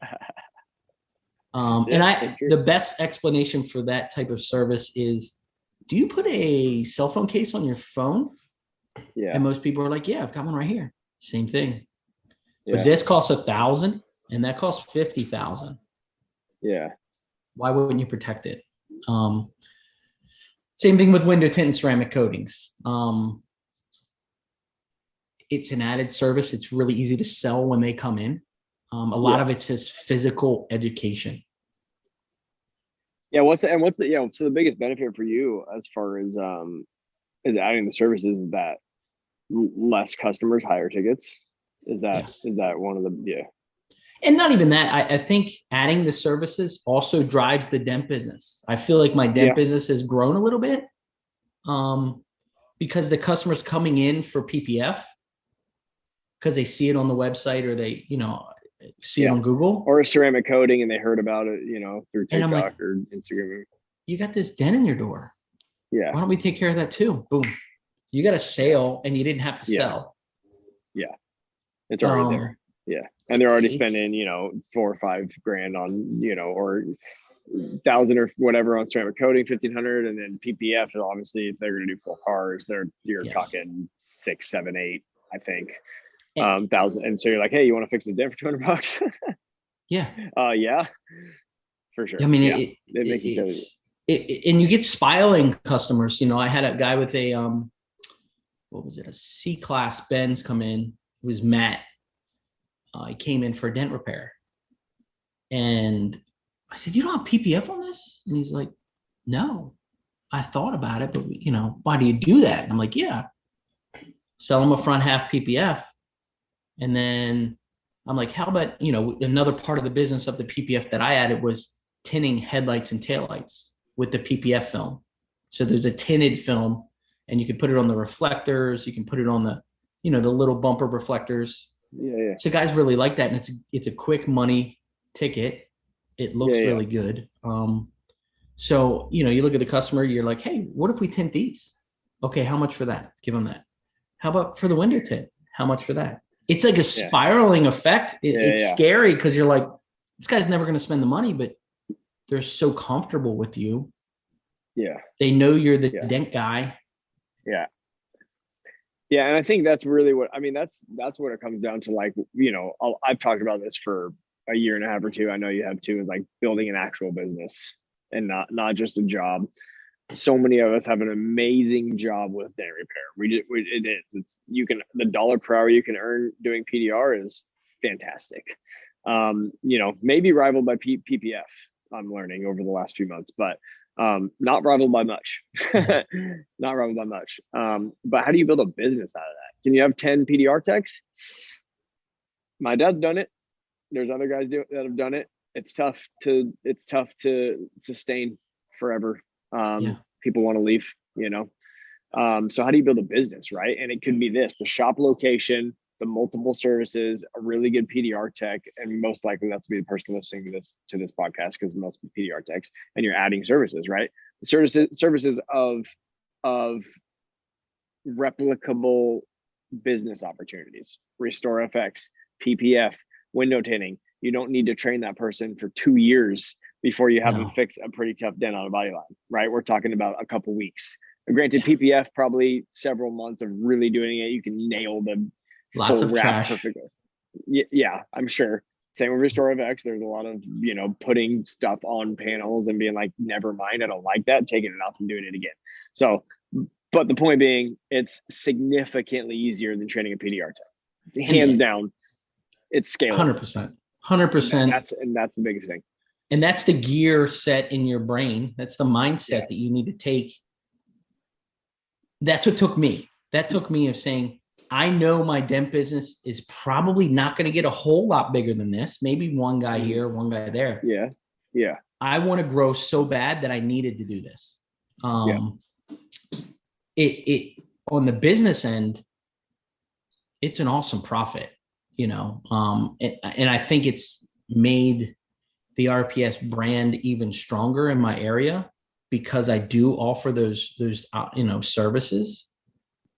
[SPEAKER 3] And the best explanation for that type of service is, do you put a cell phone case on your phone?
[SPEAKER 2] Yeah.
[SPEAKER 3] And most people are like, yeah, I've got one right here. Same thing. But this costs $1,000 and that costs $50,000.
[SPEAKER 2] Yeah.
[SPEAKER 3] Why wouldn't you protect it? Same thing with window tint and ceramic coatings. It's an added service. It's really easy to sell when they come in. A lot of it says physical education.
[SPEAKER 2] Yeah. So the biggest benefit for you as far as adding the services is that less customers, higher tickets. Is that one of the
[SPEAKER 3] And not even that. I think adding the services also drives the dent business. I feel like my dent business has grown a little bit because the customers coming in for PPF because they see it on the website or they, see it on Google.
[SPEAKER 2] Or a ceramic coating and they heard about it, through TikTok or Instagram.
[SPEAKER 3] You got this dent in your door.
[SPEAKER 2] Yeah.
[SPEAKER 3] Why don't we take care of that too? Boom. You got a sale and you didn't have to sell.
[SPEAKER 2] Yeah. It's already there. Yeah. And they're already spending, $4 or $5 grand on, or 1,000 or whatever on ceramic coating, 1,500. And then PPF, obviously, if they're going to do full cars, you're talking 6, 7, 8, I think. 1,000. And so you're like, hey, you want to fix this dent for $200?
[SPEAKER 3] Yeah.
[SPEAKER 2] Yeah, for sure.
[SPEAKER 3] I mean,
[SPEAKER 2] it makes it silly.
[SPEAKER 3] And you get smiling customers. I had a guy with a, a C-Class Benz come in. It was Matt. He came in for a dent repair. And I said, you don't have PPF on this? And he's like, no, I thought about it, but why do you do that? And I'm like, yeah, sell him a front half PPF. And then I'm like, how about, another part of the business of the PPF that I added was tinting headlights and taillights with the PPF film. So there's a tinted film and you can put it on the reflectors. You can put it on the, the little bumper reflectors.
[SPEAKER 2] Yeah.
[SPEAKER 3] So guys really like that. And it's a quick money ticket. It looks really good. So, you look at the customer, you're like, hey, what if we tint these? Okay. How much for that? Give them that. How about for the window tint? How much for that? It's like a spiraling effect. It's scary because you're like, this guy's never going to spend the money, but they're so comfortable with you.
[SPEAKER 2] Yeah.
[SPEAKER 3] They know you're the dent guy.
[SPEAKER 2] Yeah. Yeah. And I think that's really that's what it comes down to. Like, I've talked about this for a year and a half or two. I know you have too, is like building an actual business and not just a job. So many of us have an amazing job with dent repair. It's the dollar per hour you can earn doing PDR is fantastic. Maybe rivaled by PPF. I'm learning over the last few months, but not rivaled by much. Not rivaled by much. But how do you build a business out of that? Can you have 10 PDR techs? My dad's done it. There's other guys that have done it. It's tough to sustain forever. People want to leave, so how do you build a business, right? And it could be the shop location, the multiple services, a really good PDR tech, and most likely that's to be the person listening to this podcast, because most PDR techs, and you're adding services, right? Services of replicable business opportunities, Restore FX, PPF, window tinting. You don't need to train that person for 2 years before you have them fix a pretty tough dent on a body line, right? We're talking about a couple weeks. Granted, PPF, probably several months of really doing it. You can nail the
[SPEAKER 3] lots of trash
[SPEAKER 2] perfectly. Yeah, I'm sure. Same with Restore FX. There's a lot of, putting stuff on panels and being like, never mind, I don't like that, taking it off and doing it again. So, but the point being, it's significantly easier than training a PDR tech. Hands down, it's scalable.
[SPEAKER 3] 100%.
[SPEAKER 2] And that's the biggest thing.
[SPEAKER 3] And that's the gear set in your brain. That's the mindset that you need to take. That's what took me. That took me of saying, I know my dent business is probably not going to get a whole lot bigger than this. Maybe one guy here, one guy there.
[SPEAKER 2] Yeah.
[SPEAKER 3] I want to grow so bad that I needed to do this. It on the business end, it's an awesome profit, and I think it's made the RPS brand even stronger in my area, because I do offer those services.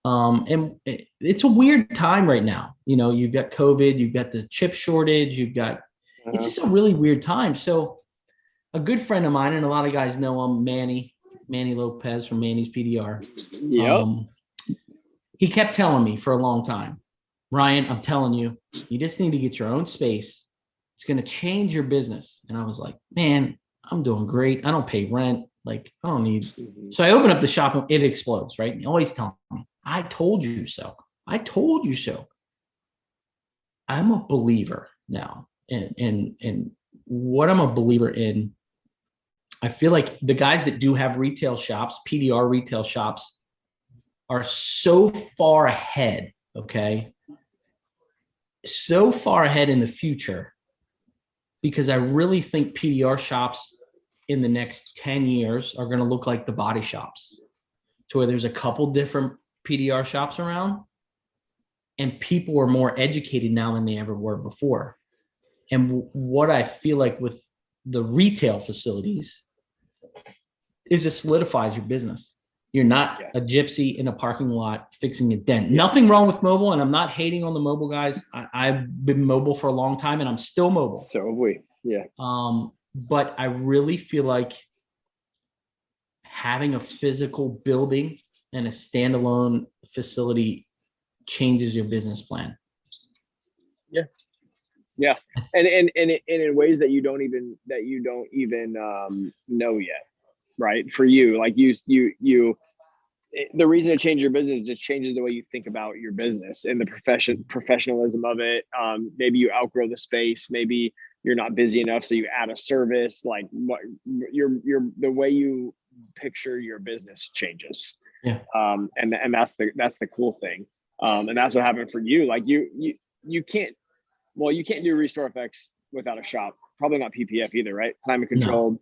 [SPEAKER 3] And it's a weird time right now. You've got COVID, you've got the chip shortage, it's just a really weird time. So a good friend of mine, and a lot of guys know him, Manny Lopez from Manny's PDR.
[SPEAKER 2] Yep.
[SPEAKER 3] He kept telling me for a long time, Ryan, I'm telling you, you just need to get your own space. It's going to change your business. And I was like, man, I'm doing great. I don't pay rent. Like, I don't need. So I open up the shop and it explodes, right? And you always tell me, I told you so. I told you so. I'm a believer now. And what I'm a believer in, I feel like the guys that do have retail shops, PDR retail shops, are so far ahead, okay? So far ahead in the future, because I really think PDR shops in the next 10 years are going to look like the body shops, to where there's a couple different PDR shops around, and people are more educated now than they ever were before. And what I feel like with the retail facilities is it solidifies your business. You're not a gypsy in a parking lot fixing a dent. Nothing wrong with mobile, and I'm not hating on the mobile guys. I've been mobile for a long time, and I'm still mobile.
[SPEAKER 2] So have we. Yeah.
[SPEAKER 3] But I really feel like having a physical building and a standalone facility changes your business plan.
[SPEAKER 2] Yeah. And in ways that you don't even know yet. Right. For you, like you, the reason to change your business just changes the way you think about your business and the professionalism of it. Maybe you outgrow the space. Maybe you're not busy enough, so you add a service. Like what the way you picture your business changes.
[SPEAKER 3] Yeah.
[SPEAKER 2] And that's the cool thing. And that's what happened for you. Like you can't do Restore FX without a shop. Probably not PPF either, right? Climate controlled. No.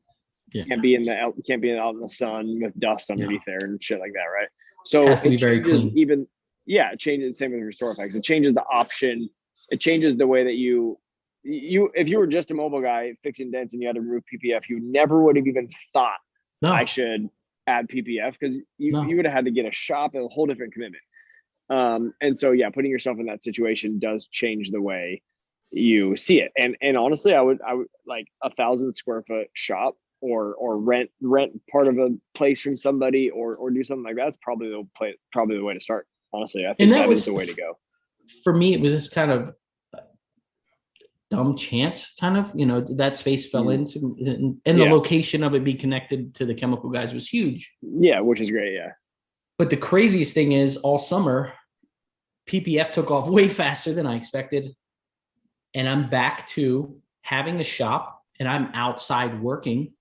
[SPEAKER 3] Yeah.
[SPEAKER 2] Can't be out in the sun with dust underneath there and shit like that, right? So
[SPEAKER 3] it has to be very clean.
[SPEAKER 2] It changes. Same with Restore FX. It changes the option. It changes the way that you if you were just a mobile guy fixing dents and you had to remove PPF, you never would have even thought I should add PPF, because you would have had to get a shop and a whole different commitment. And so putting yourself in that situation does change the way you see it. And honestly, I would like 1,000 square foot shop or rent part of a place from somebody or do something like that. That's probably the way to start. Honestly, I think that is the way to go.
[SPEAKER 3] For me, it was this kind of dumb chance, that space fell into, and the location of it being connected to the chemical guys was huge.
[SPEAKER 2] Yeah, which is great. Yeah.
[SPEAKER 3] But the craziest thing is, all summer, PPF took off way faster than I expected. And I'm back to having a shop, and I'm outside working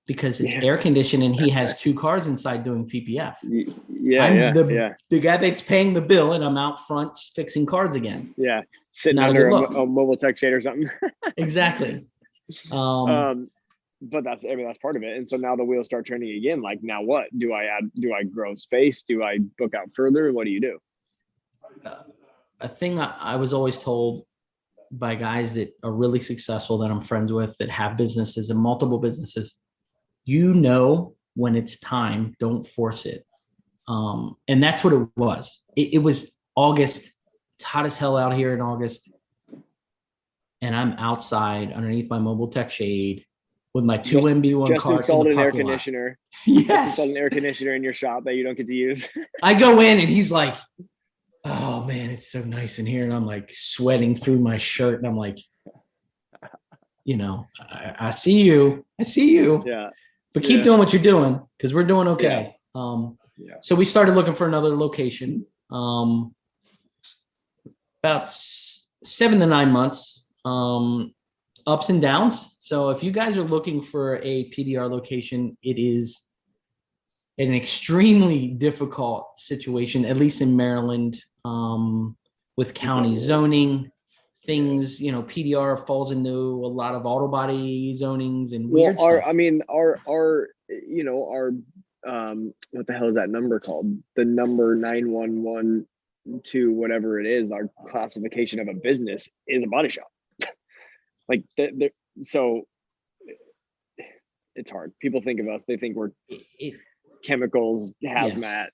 [SPEAKER 3] because it's air conditioned and he has 2 cars inside doing PPF. I'm the guy that's paying the bill, and I'm out front fixing cars again.
[SPEAKER 2] Yeah. Sitting under a mobile tech shade or something.
[SPEAKER 3] Exactly.
[SPEAKER 2] But that's part of it. And so now the wheels start turning again. Like, now what do I add? Do I grow space? Do I book out further? What do you do?
[SPEAKER 3] a thing I was always told by guys that are really successful that I'm friends with that have businesses and multiple businesses, when it's time, don't force it. And that's what it was. It was August. It's hot as hell out here in August. And I'm outside underneath my Mobile Tech shade with my two MB1
[SPEAKER 2] just
[SPEAKER 3] carts
[SPEAKER 2] installed
[SPEAKER 3] in the
[SPEAKER 2] an air
[SPEAKER 3] parking lot.
[SPEAKER 2] conditioner.
[SPEAKER 3] Yes.
[SPEAKER 2] Just installed an air conditioner in your shop that you don't get to use.
[SPEAKER 3] I go in and he's like, oh man, it's so nice in here. And I'm like sweating through my shirt. And I'm like, I see you. I see you.
[SPEAKER 2] Yeah.
[SPEAKER 3] But keep doing what you're doing because we're doing okay.
[SPEAKER 2] Yeah.
[SPEAKER 3] So we started looking for another location. About 7 to 9 months. Ups and downs. So if you guys are looking for a PDR location, it is an extremely difficult situation, at least in Maryland, with county zoning things. PDR falls into a lot of auto body zonings and weird stuff.
[SPEAKER 2] What the hell is that number called? The number 911 to whatever it is, our classification of a business is a body shop. Like so it's hard. People think of us, they think we're chemicals, hazmat,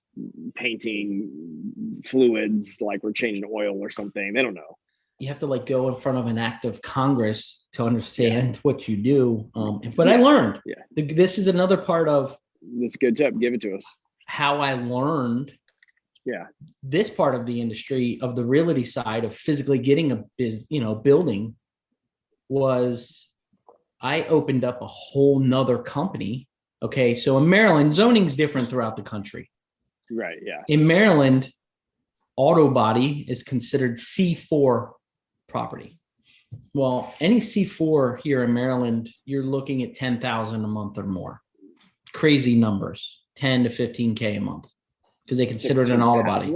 [SPEAKER 2] painting, fluids, like we're changing oil or something. They don't know.
[SPEAKER 3] You have to go in front of an act of Congress to understand what you do. But I learned. This is another part of.
[SPEAKER 2] That's a good tip. Give it to us.
[SPEAKER 3] How I learned. This part of the industry of the realty side of physically getting a building was I opened up a whole nother company. Okay. So in Maryland, zoning's different throughout the country.
[SPEAKER 2] Right. Yeah.
[SPEAKER 3] In Maryland, auto body is considered C4 property. Well, any C4 here in Maryland, you're looking at 10,000 a month or more. Crazy numbers, 10 to 15K a month, because they consider it an auto body.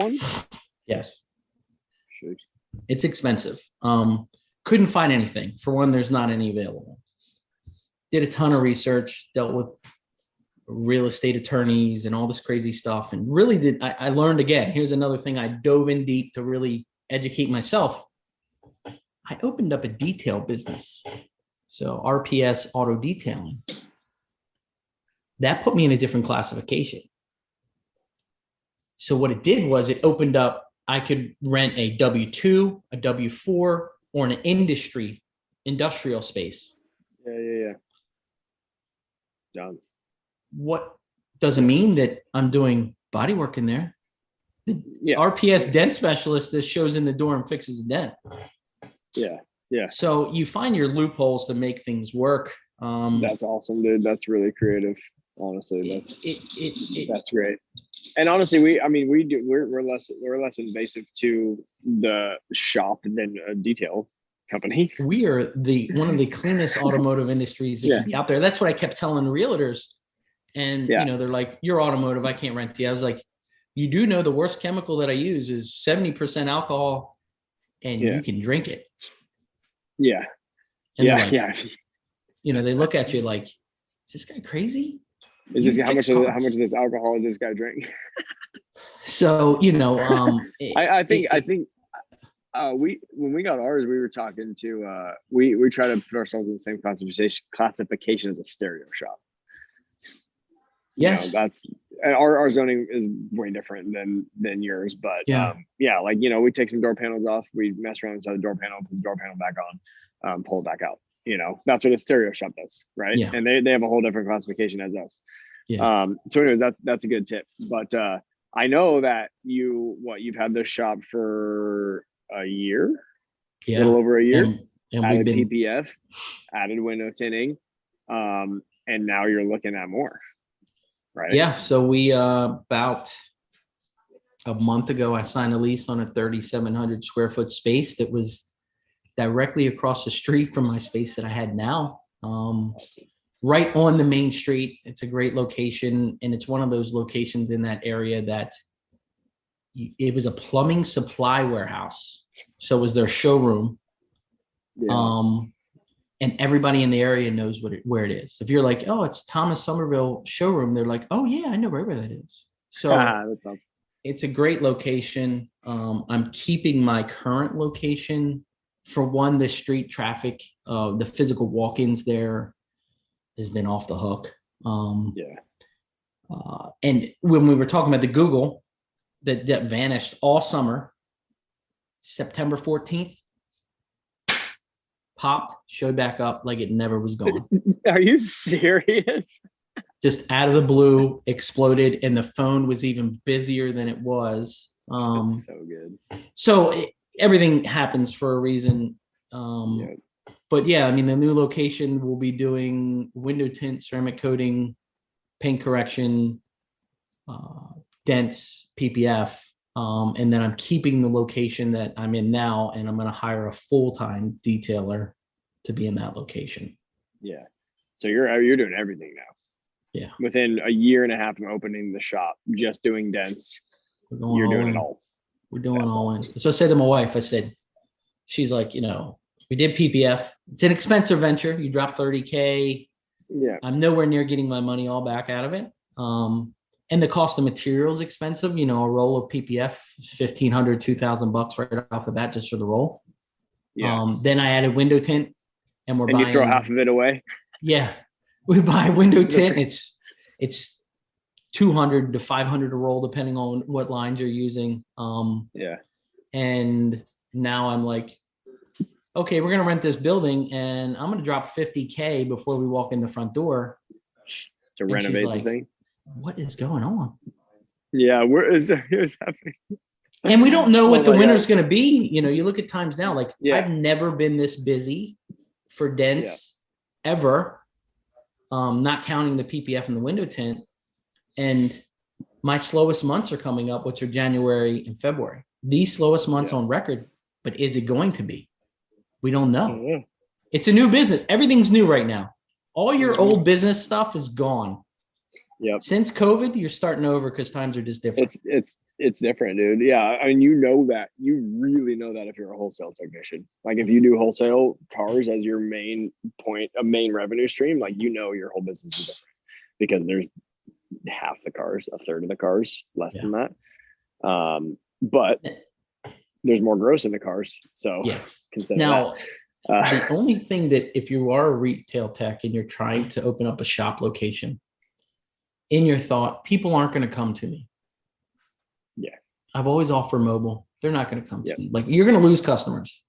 [SPEAKER 3] Yes.
[SPEAKER 2] Shoot.
[SPEAKER 3] It's expensive. Couldn't find anything. For one, there's not any available. Did a ton of research, dealt with real estate attorneys and all this crazy stuff, and really I learned again. Here's another thing I dove in deep to really educate myself. I opened up a detail business. So RPS auto detailing. That put me in a different classification. So what it did was it opened up, I could rent a W-2, a W-4, or an industrial space.
[SPEAKER 2] Yeah. Done.
[SPEAKER 3] What doesn't mean that I'm doing body work in there. The RPS dent specialist that shows in the door and fixes a dent. Yeah. So you find your loopholes to make things work.
[SPEAKER 2] That's awesome, dude. That's really creative. Honestly, that's great. And honestly, we're less invasive to the shop than a detail company. We
[SPEAKER 3] are one of the cleanest automotive industries that can be out there. That's what I kept telling realtors. And they're like, "You're automotive, I can't rent you." I was like, "You do know the worst chemical that I use is 70% alcohol, and you can drink it."
[SPEAKER 2] Yeah.
[SPEAKER 3] And they look at you like, "Is this guy crazy?
[SPEAKER 2] Is this how much of this alcohol does this guy drink?"
[SPEAKER 3] So
[SPEAKER 2] I think when we got ours, we were talking to we try to put ourselves in the same classification as a stereo shop.
[SPEAKER 3] Yes,
[SPEAKER 2] that's our zoning is way different than yours, but we take some door panels off, we mess around inside the door panel, put the door panel back on, pull it back out. That's what a stereo shop does, right? Yeah. And they have a whole different classification as us. Yeah. So anyways, that's a good tip. But I know that you've had this shop for a year, a little over a year,
[SPEAKER 3] and
[SPEAKER 2] added PPF, added window tinting, and now you're looking at more, right?
[SPEAKER 3] Yeah. So we about a month ago, I signed a lease on a 3,700 square foot space that was directly across the street from my space that I had now, right on the main street. It's a great location, and it's one of those locations in that area that it was a plumbing supply warehouse. So it was their showroom. Yeah. And everybody in the area knows where it is. If you're like, "Oh, it's Thomas Somerville showroom," they're like, "Oh yeah, I know right where that is." So
[SPEAKER 2] that's awesome.
[SPEAKER 3] it's a great location. I'm keeping my current location. For one, the street traffic, the physical walk-ins there has been off the hook. And when we were talking about the Google that vanished all summer, September 14th, popped, showed back up like it never was gone.
[SPEAKER 2] Are you serious?
[SPEAKER 3] Just out of the blue, exploded, and the phone was even busier than it was.
[SPEAKER 2] That's so good.
[SPEAKER 3] So everything happens for a reason. But yeah, I mean, the new location will be doing window tint, ceramic coating, paint correction, dents, PPF. And then I'm keeping the location that I'm in now, and I'm going to hire a full-time detailer to be in that location.
[SPEAKER 2] Yeah. So you're doing everything now.
[SPEAKER 3] Yeah.
[SPEAKER 2] Within a year and a half of opening the shop, just doing dents, you're doing it all.
[SPEAKER 3] We're doing all in. So I said to my wife, she's like, we did PPF. It's an expensive venture. You drop $30K.
[SPEAKER 2] Yeah.
[SPEAKER 3] I'm nowhere near getting my money all back out of it. And the cost of material is expensive. A roll of PPF, $1,500, $2,000 right off the bat just for the roll.
[SPEAKER 2] Yeah.
[SPEAKER 3] Then I added window tint, and
[SPEAKER 2] you throw half of it away.
[SPEAKER 3] Yeah, we buy window tint. It's $200 to $500 a roll, depending on what lines you're using. And now I'm like, okay, we're gonna rent this building, and I'm gonna drop $50K before we walk in the front door
[SPEAKER 2] to renovate the thing.
[SPEAKER 3] What is going on?
[SPEAKER 2] Yeah, what's happening?
[SPEAKER 3] And we don't know what the winter's going to be. You look at times now, like I've never been this busy for dents ever, not counting the PPF and the window tint. And my slowest months are coming up, which are January and February. The slowest months on record, but is it going to be? We don't know.
[SPEAKER 2] Mm-hmm.
[SPEAKER 3] It's a new business. Everything's new right now. All your old business stuff is gone.
[SPEAKER 2] Yep.
[SPEAKER 3] Since COVID, you're starting over because times are just different.
[SPEAKER 2] It's different, dude. Yeah. I mean, you really know that if you're a wholesale technician. Like if you do wholesale cars as your main revenue stream, like your whole business is different because there's half the cars, a third of the cars, less than that. But there's more gross in the cars. So consider
[SPEAKER 3] now
[SPEAKER 2] that.
[SPEAKER 3] The only thing that if you are a retail tech and you're trying to open up a shop location, in your thought, people aren't going to come to me.
[SPEAKER 2] Yeah.
[SPEAKER 3] I've always offered mobile. They're not going to come to me. Like, you're going to lose customers.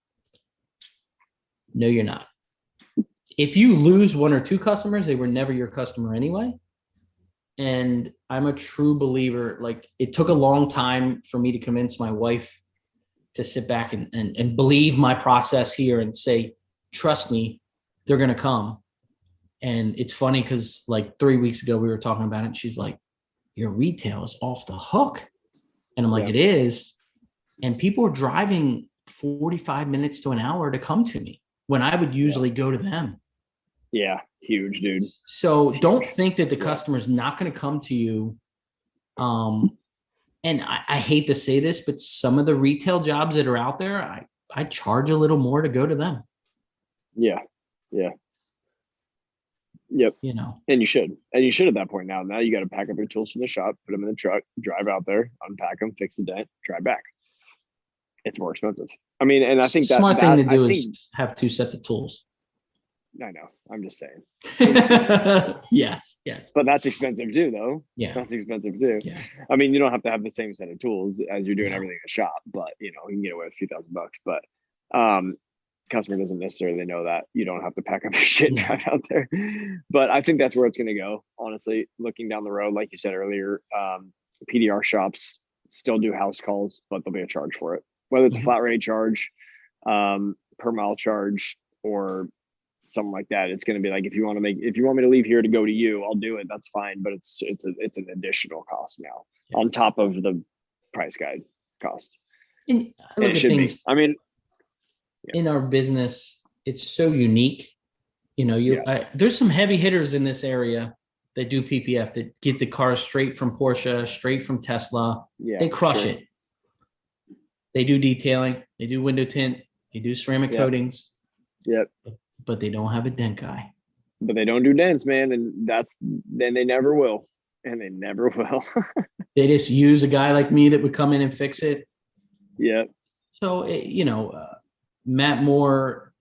[SPEAKER 3] No, you're not. If you lose one or two customers, they were never your customer anyway. And I'm a true believer. Like, it took a long time for me to convince my wife to sit back and believe my process here and say, trust me, they're going to come. And it's funny because like 3 weeks ago, we were talking about it. And she's like, your retail is off the hook. And I'm like, it is. And people are driving 45 minutes to an hour to come to me when I would usually go to them.
[SPEAKER 2] Yeah. Huge, dude.
[SPEAKER 3] So don't think that the customer's not going to come to you. And I hate to say this, but some of the retail jobs that are out there, I charge a little more to go to them.
[SPEAKER 2] Yeah. Yeah. Yep. And you should at that point. Now you got to pack up your tools from the shop, put them in the truck, drive out there, unpack them, fix the dent, drive back. It's more expensive. I mean, and I think that
[SPEAKER 3] smart thing to do is have two sets of tools.
[SPEAKER 2] I know. I'm just saying.
[SPEAKER 3] Yes.
[SPEAKER 2] But that's expensive too, though.
[SPEAKER 3] Yeah.
[SPEAKER 2] That's expensive too.
[SPEAKER 3] Yeah.
[SPEAKER 2] I mean, you don't have to have the same set of tools as you're doing everything in the shop, but you can get away with a few $1,000. But customer doesn't necessarily know that you don't have to pack up your shit and drive out there. But I think that's where it's going to go. Honestly, looking down the road, like you said earlier, PDR shops still do house calls, but there'll be a charge for it, whether it's a flat rate charge, per mile charge, or something like that. It's going to be like, if you want me to leave here to go to you, I'll do it. That's fine. But it's an additional cost now on top of the price guide cost.
[SPEAKER 3] And I look at things.
[SPEAKER 2] I mean,
[SPEAKER 3] in our business, it's so unique. There's some heavy hitters in this area that do PPF that get the cars straight from Porsche, straight from Tesla. They crush it. They do detailing, they do window tint, they do ceramic coatings.
[SPEAKER 2] Yep.
[SPEAKER 3] But they don't have a dent guy.
[SPEAKER 2] But they don't do dents, man, and then they never will. And they never will.
[SPEAKER 3] They just use a guy like me that would come in and fix it.
[SPEAKER 2] Yeah.
[SPEAKER 3] So, Matt Moore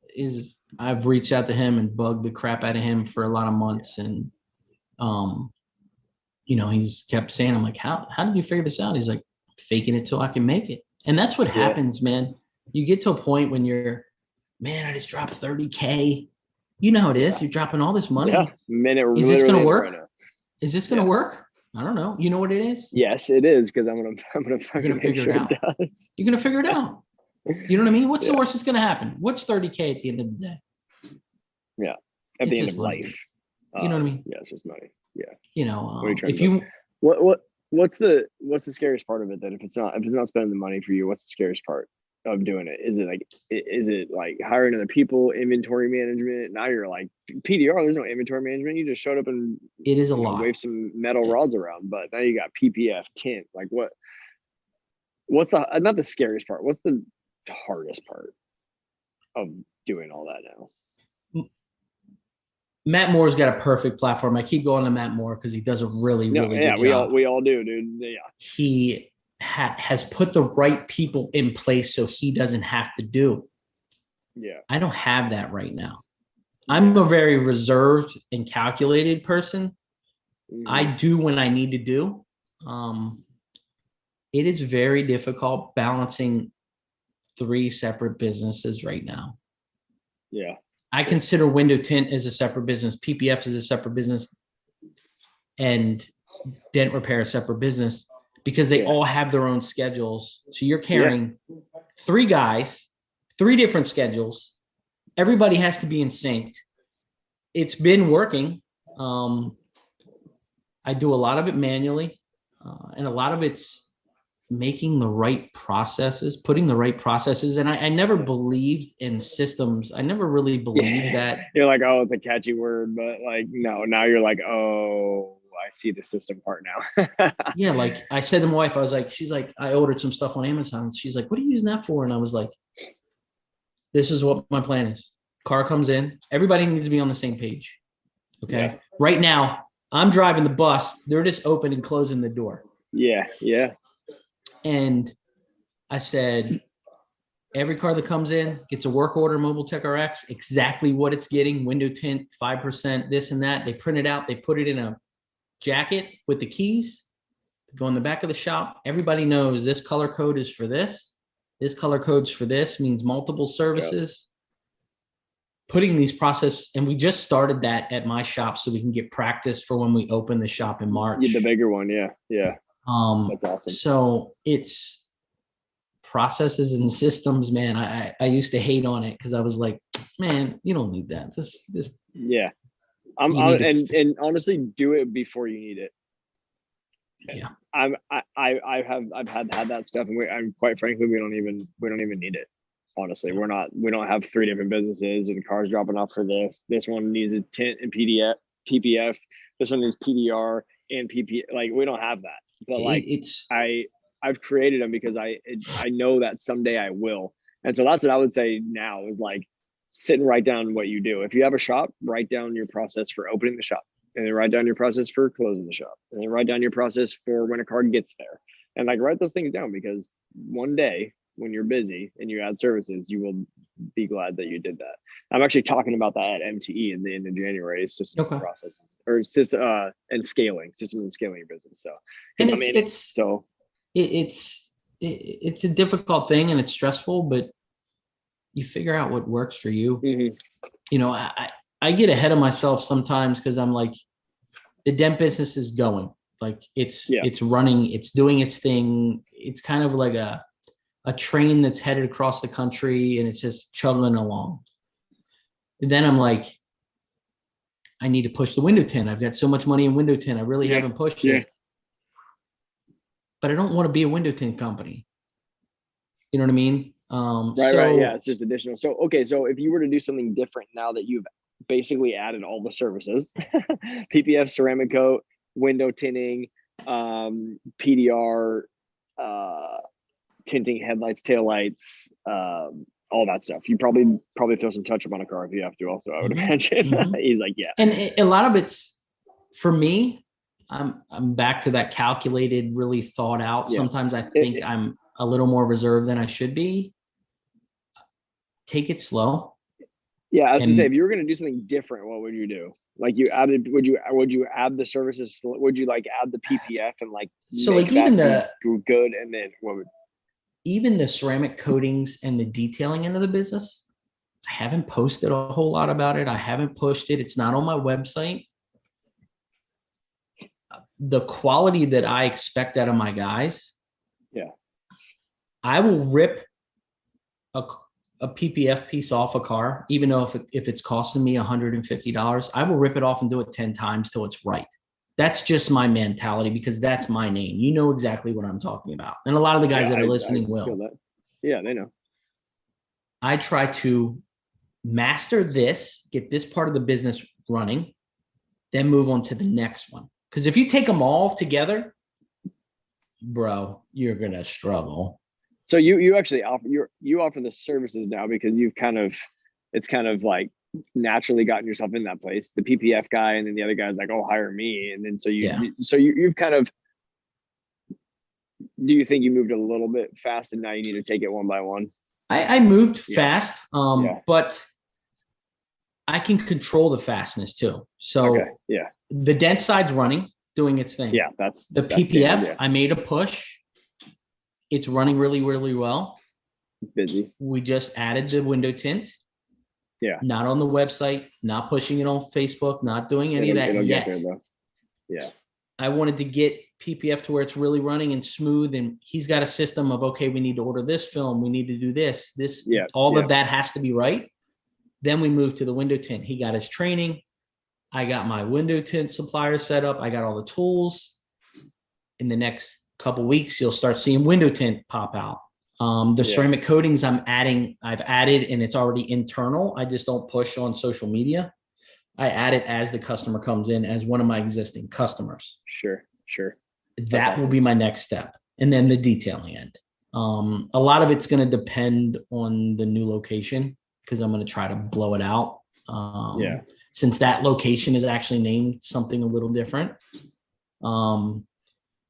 [SPEAKER 3] I've reached out to him and bugged the crap out of him for a lot of months. And, he's kept saying, I'm like, how did you figure this out? He's like, faking it till I can make it. And that's what happens, man. You get to a point when you're, man, I just dropped 30K. You know how it is. You're dropping all this money.
[SPEAKER 2] Yeah.
[SPEAKER 3] Is this going to work? Right, is this going to work? I don't know. You know what it is?
[SPEAKER 2] Yes, it is. Because I'm gonna fucking figure it out.
[SPEAKER 3] You're gonna figure it out. You know what I mean? What's the worst that's gonna happen? What's 30K at the end of the day?
[SPEAKER 2] Yeah, at the end of life.
[SPEAKER 3] You know what I mean?
[SPEAKER 2] Yeah, it's just money. Yeah.
[SPEAKER 3] If
[SPEAKER 2] what's the scariest part of it then? If it's not spending the money for you, what's the scariest part of doing it? Is it like hiring other people, inventory management? Now you're like PDR, there's no inventory management. You just showed up and
[SPEAKER 3] it is a lot.
[SPEAKER 2] Wave some metal rods around, but now you got PPF, tint. Like what's not the scariest part? What's the hardest part of doing all that now?
[SPEAKER 3] Matt Moore's got a perfect platform. I keep going to Matt Moore because he does a really good job.
[SPEAKER 2] we all do, dude. Yeah.
[SPEAKER 3] He has put the right people in place so he doesn't have to do.
[SPEAKER 2] Yeah.
[SPEAKER 3] I don't have that right now. I'm a very reserved and calculated person. Mm-hmm. I do when I need to do. It is very difficult balancing 3 separate businesses right now.
[SPEAKER 2] Yeah.
[SPEAKER 3] I consider window tint as a separate business, PPF is a separate business, and dent repair a separate business because they all have their own schedules. So you're carrying 3 guys, 3 different schedules. Everybody has to be in sync. It's been working. I do a lot of it manually, and a lot of it's making the right processes, putting the right processes. And I never believed in systems. I never really believed that.
[SPEAKER 2] You're like, oh, it's a catchy word, but like, no, now you're like, oh, I see the system part now.
[SPEAKER 3] Yeah. Like I said to my wife, she's like, I ordered some stuff on Amazon. She's like, what are you using that for? And I was like, this is what my plan is. Car comes in. Everybody needs to be on the same page. Okay. Yeah. Right now I'm driving the bus. They're just open and closing the door.
[SPEAKER 2] Yeah. Yeah.
[SPEAKER 3] And I said, every car that comes in gets a work order, Mobile Tech RX, exactly what it's getting, window tint, 5%, this and that. They print it out. They put it in a jacket with the keys, go in the back of the shop. Everybody knows this color code is for this. This color code's for this, means multiple services. Yep. Putting these process, and we just started that at my shop so we can get practice for when we open the shop in March.
[SPEAKER 2] Yeah, the bigger one. Yeah. Yeah. That's awesome.
[SPEAKER 3] So it's processes and systems, man. I used to hate on it because I was like, man, you don't need that. Just
[SPEAKER 2] yeah. And honestly, do it before you need it.
[SPEAKER 3] Yeah.
[SPEAKER 2] I've had that stuff, and I'm quite frankly, we don't even need it. Honestly, we don't have 3 different businesses and cars dropping off for this. This one needs a tint and PPF. This one needs PDR and PP. Like we don't have that. But like I've created them because I know that someday I will. And so that's what I would say now is like sit and write down what you do. If you have a shop, write down your process for opening the shop, and then write down your process for closing the shop, and then write down your process for when a car gets there. And like write those things down, because one day when you're busy and you add services, you will be glad that you did that. I'm actually talking about that at MTE in the end of January. It's system processes or system and scaling your business. So,
[SPEAKER 3] and it's a difficult thing and it's stressful, but you figure out what works for you.
[SPEAKER 2] Mm-hmm.
[SPEAKER 3] I get ahead of myself sometimes because I'm like, the dent business is going, like it's running, it's doing its thing. It's kind of like a train that's headed across the country and it's just chugging along. And then I'm like, I need to push the window tint. I've got so much money in window tint. I really haven't pushed it. But I don't want to be a window tint company. You know what I mean?
[SPEAKER 2] Right. Yeah, it's just additional. So, okay. So if you were to do something different now that you've basically added all the services, PPF, ceramic coat, window tinting, PDR, tinting headlights, taillights, all that stuff. You probably throw some touch up on a car if you have to also, I would imagine.
[SPEAKER 3] Mm-hmm.
[SPEAKER 2] He's like, yeah.
[SPEAKER 3] And a lot of it's, for me, I'm back to that calculated, really thought out.
[SPEAKER 2] Yeah.
[SPEAKER 3] Sometimes I think I'm a little more reserved than I should be. Take it slow.
[SPEAKER 2] Yeah, I was to say, if you were going to do something different, what would you do? Like would you add the services? Would you like add the PPF and like
[SPEAKER 3] so like even
[SPEAKER 2] do good, and then what would
[SPEAKER 3] even the ceramic coatings and the detailing end of the business? I haven't posted a whole lot about it. I haven't pushed it. It's not on my website. The quality that I expect out of my guys, I will rip a PPF piece off a car, even though if it's costing me $150, I will rip it off and do it 10 times till it's right. That's just my mentality because that's my name. You know exactly what I'm talking about. And a lot of the guys that are listening will.
[SPEAKER 2] Feel that. Yeah, they know.
[SPEAKER 3] I try to master this, get this part of the business running, then move on to the next one. Because if you take them all together, bro, you're going to struggle.
[SPEAKER 2] So you actually offer the services now because it's kind of like naturally gotten yourself in that place. The PPF guy, and then the other guy's like, "Oh, hire me," and then you've kind of. Do you think you moved a little bit fast, and now you need to take it one by one?
[SPEAKER 3] I moved fast, but I can control the fastness too. So the dent side's running, doing its thing.
[SPEAKER 2] Yeah, that's
[SPEAKER 3] the PPF. I made a push. It's running really, really well.
[SPEAKER 2] It's busy.
[SPEAKER 3] We just added the window tint.
[SPEAKER 2] Yeah.
[SPEAKER 3] Not on the website, not pushing it on Facebook, not doing any of that yet.
[SPEAKER 2] Get there, though. Yeah.
[SPEAKER 3] I wanted to get PPF to where it's really running and smooth. And he's got a system of, okay, we need to order this film. We need to do this. All of that has to be right. Then we moved to the window tint. He got his training. I got my window tint supplier set up. I got all the tools. In the next couple weeks, you'll start seeing window tint pop out. The ceramic coatings I've added, and it's already internal. I just don't push on social media. I add it as the customer comes in as one of my existing customers.
[SPEAKER 2] Sure.
[SPEAKER 3] That will be my next step. And then the detailing end. A lot of it's going to depend on the new location because I'm going to try to blow it out. Since that location is actually named something a little different.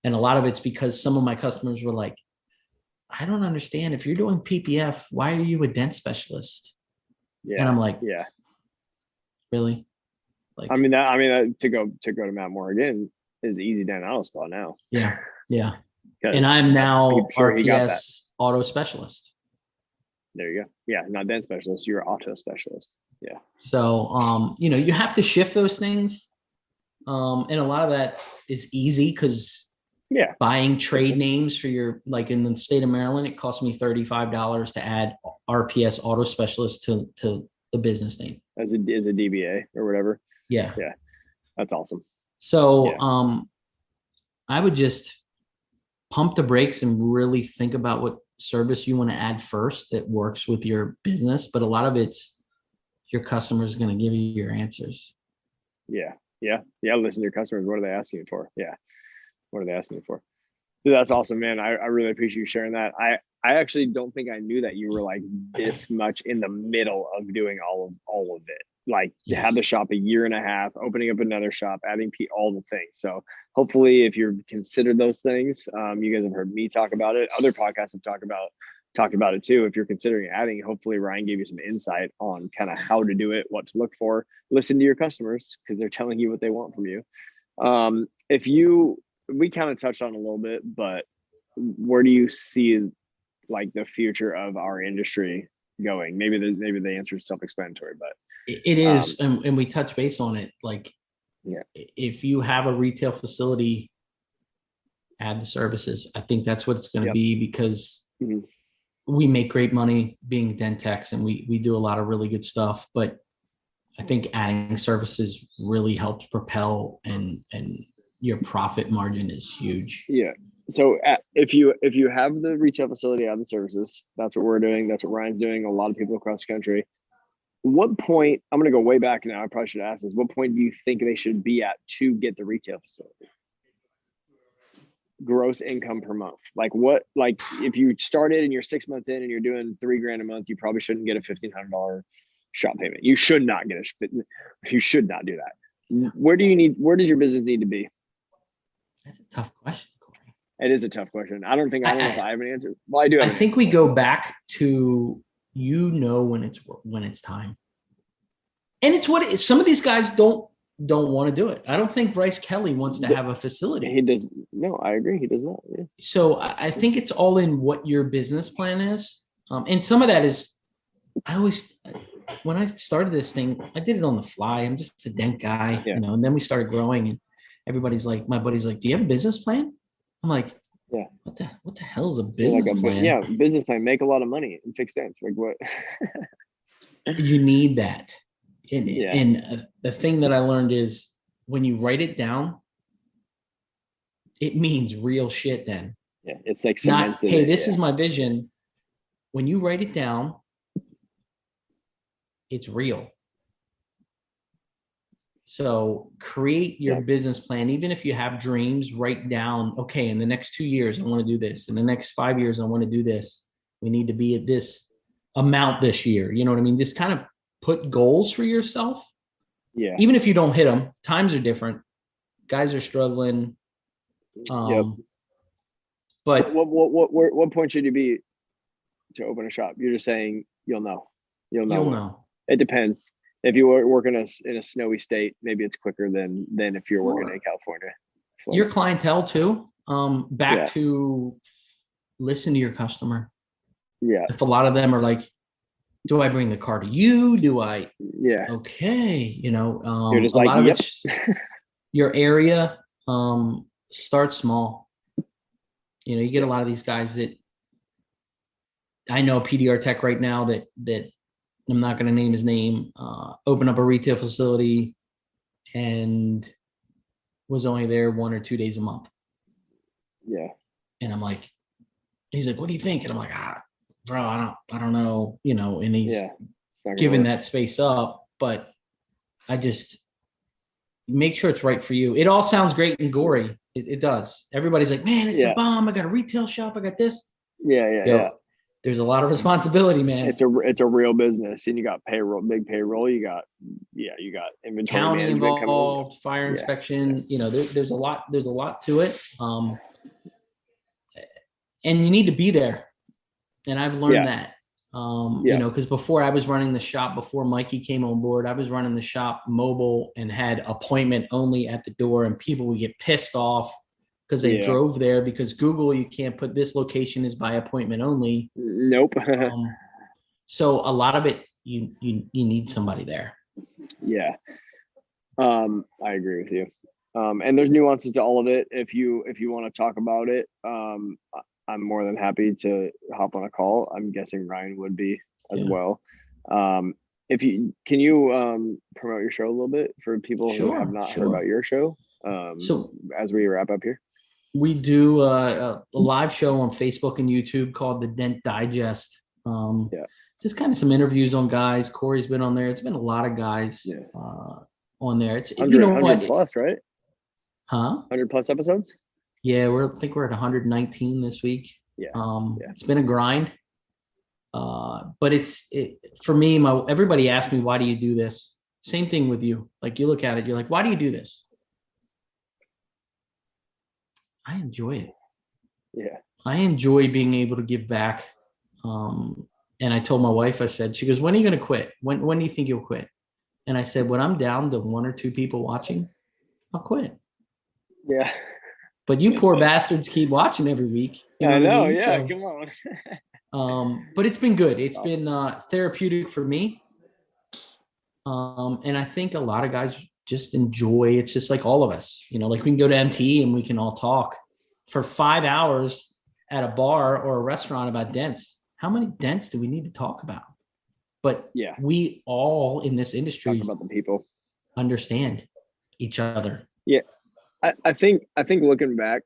[SPEAKER 3] And a lot of it's because some of my customers were like, I don't understand. If you're doing PPF, why are you a dent specialist? Yeah. And I'm like, really? Like,
[SPEAKER 2] I mean, to go to Mount Morgan is easy dent auto spa now.
[SPEAKER 3] Yeah. And I'm now RPS auto specialist.
[SPEAKER 2] There you go. Yeah, not dent specialist. You're auto specialist. Yeah.
[SPEAKER 3] So, you have to shift those things. And a lot of that is easy because buying trade names for your, like in the state of Maryland, it cost me $35 to add RPS auto specialist to the business name
[SPEAKER 2] as a DBA or whatever.
[SPEAKER 3] Yeah.
[SPEAKER 2] That's awesome.
[SPEAKER 3] So, I would just pump the brakes and really think about what service you want to add first that works with your business. But a lot of it's your customer is going to give you your answers.
[SPEAKER 2] Yeah. Listen to your customers. What are they asking you for? Yeah. What are they asking you for? Dude, that's awesome, man. I really appreciate you sharing that. I actually don't think I knew that you were like this much in the middle of doing all of it. Like you had the shop a year and a half, opening up another shop, adding all the things. So hopefully if you're considered those things, you guys have heard me talk about it. Other podcasts have talked about it too. If you're considering adding, hopefully Ryan gave you some insight on kind of how to do it, what to look for, listen to your customers because they're telling you what they want from you. We kind of touched on it a little bit, but where do you see like the future of our industry going? Maybe the answer is self-explanatory, but
[SPEAKER 3] it is. And we touch base on it. Like, if you have a retail facility, add the services. I think that's what it's going to be because we make great money being dent techs and we do a lot of really good stuff, but I think adding services really helps propel and your profit margin is huge. Yeah.
[SPEAKER 2] So if you have the retail facility, add the services. That's what we're doing. That's what Ryan's doing. A lot of people across the country. What point, I'm going to go way back now. I probably should ask this. What point do you think they should be at to get the retail facility? Gross income per month. Like if you started and you're 6 months in and you're doing $3,000 a month, you probably shouldn't get a $1,500 shop payment. You should not do that. Where does your business need to be?
[SPEAKER 3] That's a tough question, Corey.
[SPEAKER 2] It is a tough question. I don't know if I have an answer. Well, I do have
[SPEAKER 3] I think we go back to, when it's time. And it's what some of these guys don't want to do it. I don't think Bryce Kelly wants to have a facility.
[SPEAKER 2] He does. No, I agree. He does not. Yeah.
[SPEAKER 3] So I think it's all in what your business plan is. And some of that is, when I started this thing, I did it on the fly. I'm just a dent guy, and then we started growing, and everybody's like, my buddy's like, do you have a business plan? I'm like,
[SPEAKER 2] yeah.
[SPEAKER 3] What the hell is a business plan?
[SPEAKER 2] Yeah, business plan. Make a lot of money and fix dents. Like what?
[SPEAKER 3] You need that. And the thing that I learned is when you write it down, it means real shit then.
[SPEAKER 2] Yeah, it's like
[SPEAKER 3] not, hey, this is my vision. When you write it down, it's real. So create your business plan. Even if you have dreams, write down, okay, in the next 2 years, I want to do this. In the next 5 years, I want to do this. We need to be at this amount this year. You know what I mean? Just kind of put goals for yourself.
[SPEAKER 2] Yeah.
[SPEAKER 3] Even if you don't hit them, times are different. Guys are struggling. But
[SPEAKER 2] what point should you be to open a shop? You're just saying you'll know. You'll know. It depends. If you work in a snowy state, maybe it's quicker than if you're working in California.
[SPEAKER 3] Your clientele too. To listen to your customer.
[SPEAKER 2] Yeah.
[SPEAKER 3] If a lot of them are like, do I bring the car to you? Do I?
[SPEAKER 2] Yeah.
[SPEAKER 3] Okay.
[SPEAKER 2] You're just
[SPEAKER 3] a
[SPEAKER 2] like,
[SPEAKER 3] lot
[SPEAKER 2] yep.
[SPEAKER 3] of it's your area. Start small. You get a lot of these guys that I know PDR tech right now that I'm not going to name his name, opened up a retail facility and was only there 1 or 2 days a month.
[SPEAKER 2] Yeah.
[SPEAKER 3] And I'm like, he's like, what do you think? And I'm like, bro, I don't know, and he's giving that space up, but I just make sure it's right for you. It all sounds great and gory. It does. Everybody's like, man, it's a bomb. I got a retail shop. I got this.
[SPEAKER 2] Yeah.
[SPEAKER 3] There's a lot of responsibility, man.
[SPEAKER 2] It's a real business, and you got big payroll. You got inventory
[SPEAKER 3] county
[SPEAKER 2] management
[SPEAKER 3] involved, fire inspection. There's a lot to it. And you need to be there. And I've learned that. Because before I was running the shop, before Mikey came on board, I was running the shop mobile and had appointment only at the door, and people would get pissed off because they drove there, because Google, you can't put this location is by appointment only.
[SPEAKER 2] Nope.
[SPEAKER 3] So a lot of it, you need somebody there.
[SPEAKER 2] Yeah. I agree with you. And there's nuances to all of it. If you want to talk about it, I'm more than happy to hop on a call. I'm guessing Ryan would be as well. Can you promote your show a little bit for people who have not heard about your show? So as we wrap up here,
[SPEAKER 3] we do a live show on Facebook and YouTube called the Dent Digest. Just kind of some interviews on guys. Corey's been on there. It's been a lot of guys on there. It's
[SPEAKER 2] 100 plus, right?
[SPEAKER 3] Huh?
[SPEAKER 2] 100 plus episodes.
[SPEAKER 3] Yeah, I think we're at 119 this week. It's been a grind. But for me, everybody asks me, why do you do this? Same thing with you. Like, you look at it, you're like, why do you do this? I enjoy it.
[SPEAKER 2] Yeah.
[SPEAKER 3] I enjoy being able to give back. And I told my wife, I said, she goes, when are you going to quit? When do you think you'll quit? And I said, when I'm down to 1 or 2 people watching, I'll quit.
[SPEAKER 2] Yeah.
[SPEAKER 3] But you poor bastards keep watching every week.
[SPEAKER 2] I know.
[SPEAKER 3] I mean?
[SPEAKER 2] Yeah.
[SPEAKER 3] So,
[SPEAKER 2] come on.
[SPEAKER 3] But it's been good. It's been therapeutic for me. And I think a lot of guys just enjoy. It's just like all of us, like we can go to MT and we can all talk for 5 hours at a bar or a restaurant about dents. How many dents do we need to talk about? But we all in this industry
[SPEAKER 2] talk about the people
[SPEAKER 3] understand each other.
[SPEAKER 2] Yeah. I think looking back,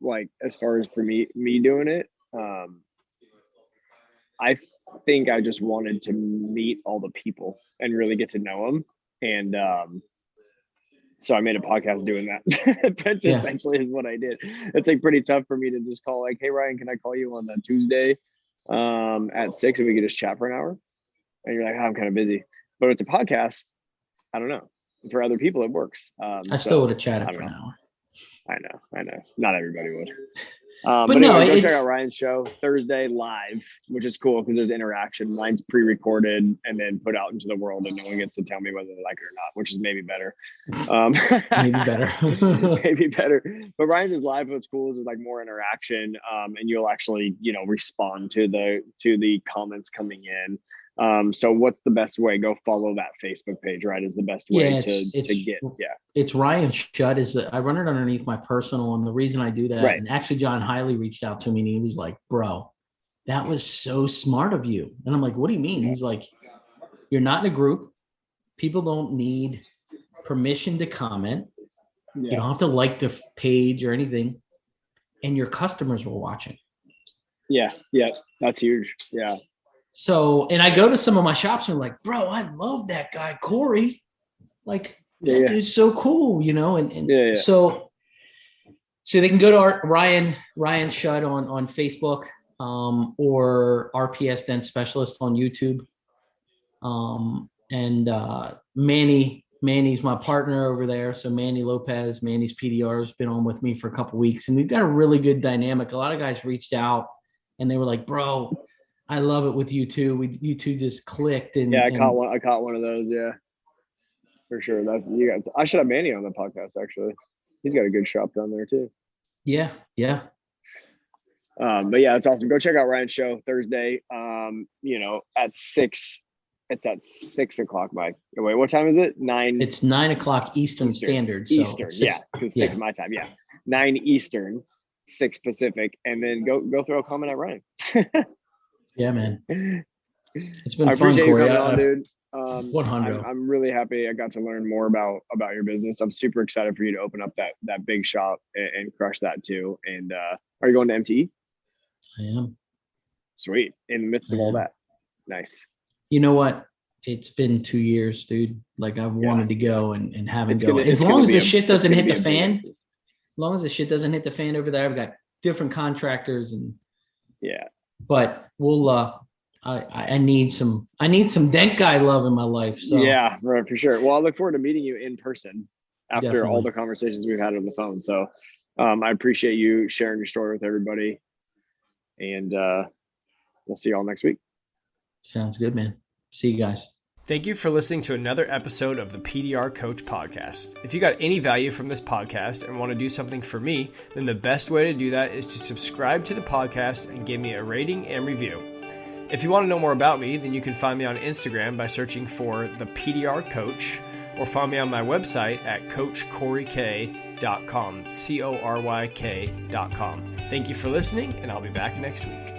[SPEAKER 2] like as far as for me doing it, I think I just wanted to meet all the people and really get to know them. And so I made a podcast doing that. That essentially is what I did. It's like pretty tough for me to just call like, hey, Ryan, can I call you on a Tuesday at 6 and we could just chat for an hour? And you're like, I'm kind of busy. But it's a podcast. I don't know. For other people, it works.
[SPEAKER 3] I still would have chatted for an hour.
[SPEAKER 2] I know. Not everybody would.
[SPEAKER 3] But
[SPEAKER 2] anyway,
[SPEAKER 3] no,
[SPEAKER 2] go check
[SPEAKER 3] it's-
[SPEAKER 2] out Ryan's show Thursday live, which is cool because there's interaction. Mine's pre-recorded and then put out into the world, and no one gets to tell me whether they like it or not, which is maybe better.
[SPEAKER 3] Maybe better.
[SPEAKER 2] Maybe better. But Ryan's is live. What's cool is there's like more interaction, and you'll actually, respond to the comments coming in. So what's the best way? Go follow that Facebook page, right? Is the best way to get. Yeah.
[SPEAKER 3] It's Ryan Shutt. I run it underneath my personal. And the reason I do that,
[SPEAKER 2] Right.
[SPEAKER 3] and actually John Hiley reached out to me and he was like, bro, that was so smart of you. And I'm like, what do you mean? He's like, you're not in a group. People don't need permission to comment.
[SPEAKER 2] Yeah.
[SPEAKER 3] You don't have to like the page or anything. And your customers were watching.
[SPEAKER 2] Yeah. That's huge. Yeah.
[SPEAKER 3] So, and I go to some of my shops and I'm like, bro, I love that guy, Corey. Like, that dude's so cool, and so they can go to Ryan Shutt on Facebook, or RPS Dent Specialist on YouTube. And Manny's my partner over there. So Manny Lopez, Manny's PDR, has been on with me for a couple of weeks, and we've got a really good dynamic. A lot of guys reached out and they were like, bro, I love it with you two. You two just clicked. And
[SPEAKER 2] I caught one of those. Yeah, for sure. That's you guys. I should have Manny on the podcast. Actually, he's got a good shop down there too.
[SPEAKER 3] Yeah.
[SPEAKER 2] But yeah, it's awesome. Go check out Ryan's show Thursday. At 6. It's at 6 o'clock. Wait, what time is it? 9.
[SPEAKER 3] It's 9 o'clock Eastern Standard. So
[SPEAKER 2] Eastern, because 6 my time. Yeah, 9 Eastern, 6 Pacific, and then go throw a comment at Ryan.
[SPEAKER 3] Yeah, man. It's been
[SPEAKER 2] I
[SPEAKER 3] fun,
[SPEAKER 2] appreciate
[SPEAKER 3] Corey.
[SPEAKER 2] you coming on, dude.
[SPEAKER 3] 100.
[SPEAKER 2] I'm really happy I got to learn more about your business. I'm super excited for you to open up that big shop and crush that too. And are you going to MTE?
[SPEAKER 3] I am.
[SPEAKER 2] Sweet. In the midst of all that. Nice.
[SPEAKER 3] You know what? It's been 2 years, dude. Like, I've wanted to go and haven't gone.
[SPEAKER 2] As
[SPEAKER 3] long as the shit doesn't hit the fan, over there, I've got different contractors and but we'll I need some dent guy love in my life. So
[SPEAKER 2] yeah, for sure. Well, I look forward to meeting you in person after
[SPEAKER 3] Definitely.
[SPEAKER 2] all the conversations we've had on the phone. So I appreciate you sharing your story with everybody. And we'll see you all next week.
[SPEAKER 3] Sounds good, man. See you guys.
[SPEAKER 1] Thank you for listening to another episode of the PDR Coach Podcast. If you got any value from this podcast and want to do something for me, then the best way to do that is to subscribe to the podcast and give me a rating and review. If you want to know more about me, then you can find me on Instagram by searching for the PDR Coach, or find me on my website at coachcoryk.com, CORYK.com. Thank you for listening, and I'll be back next week.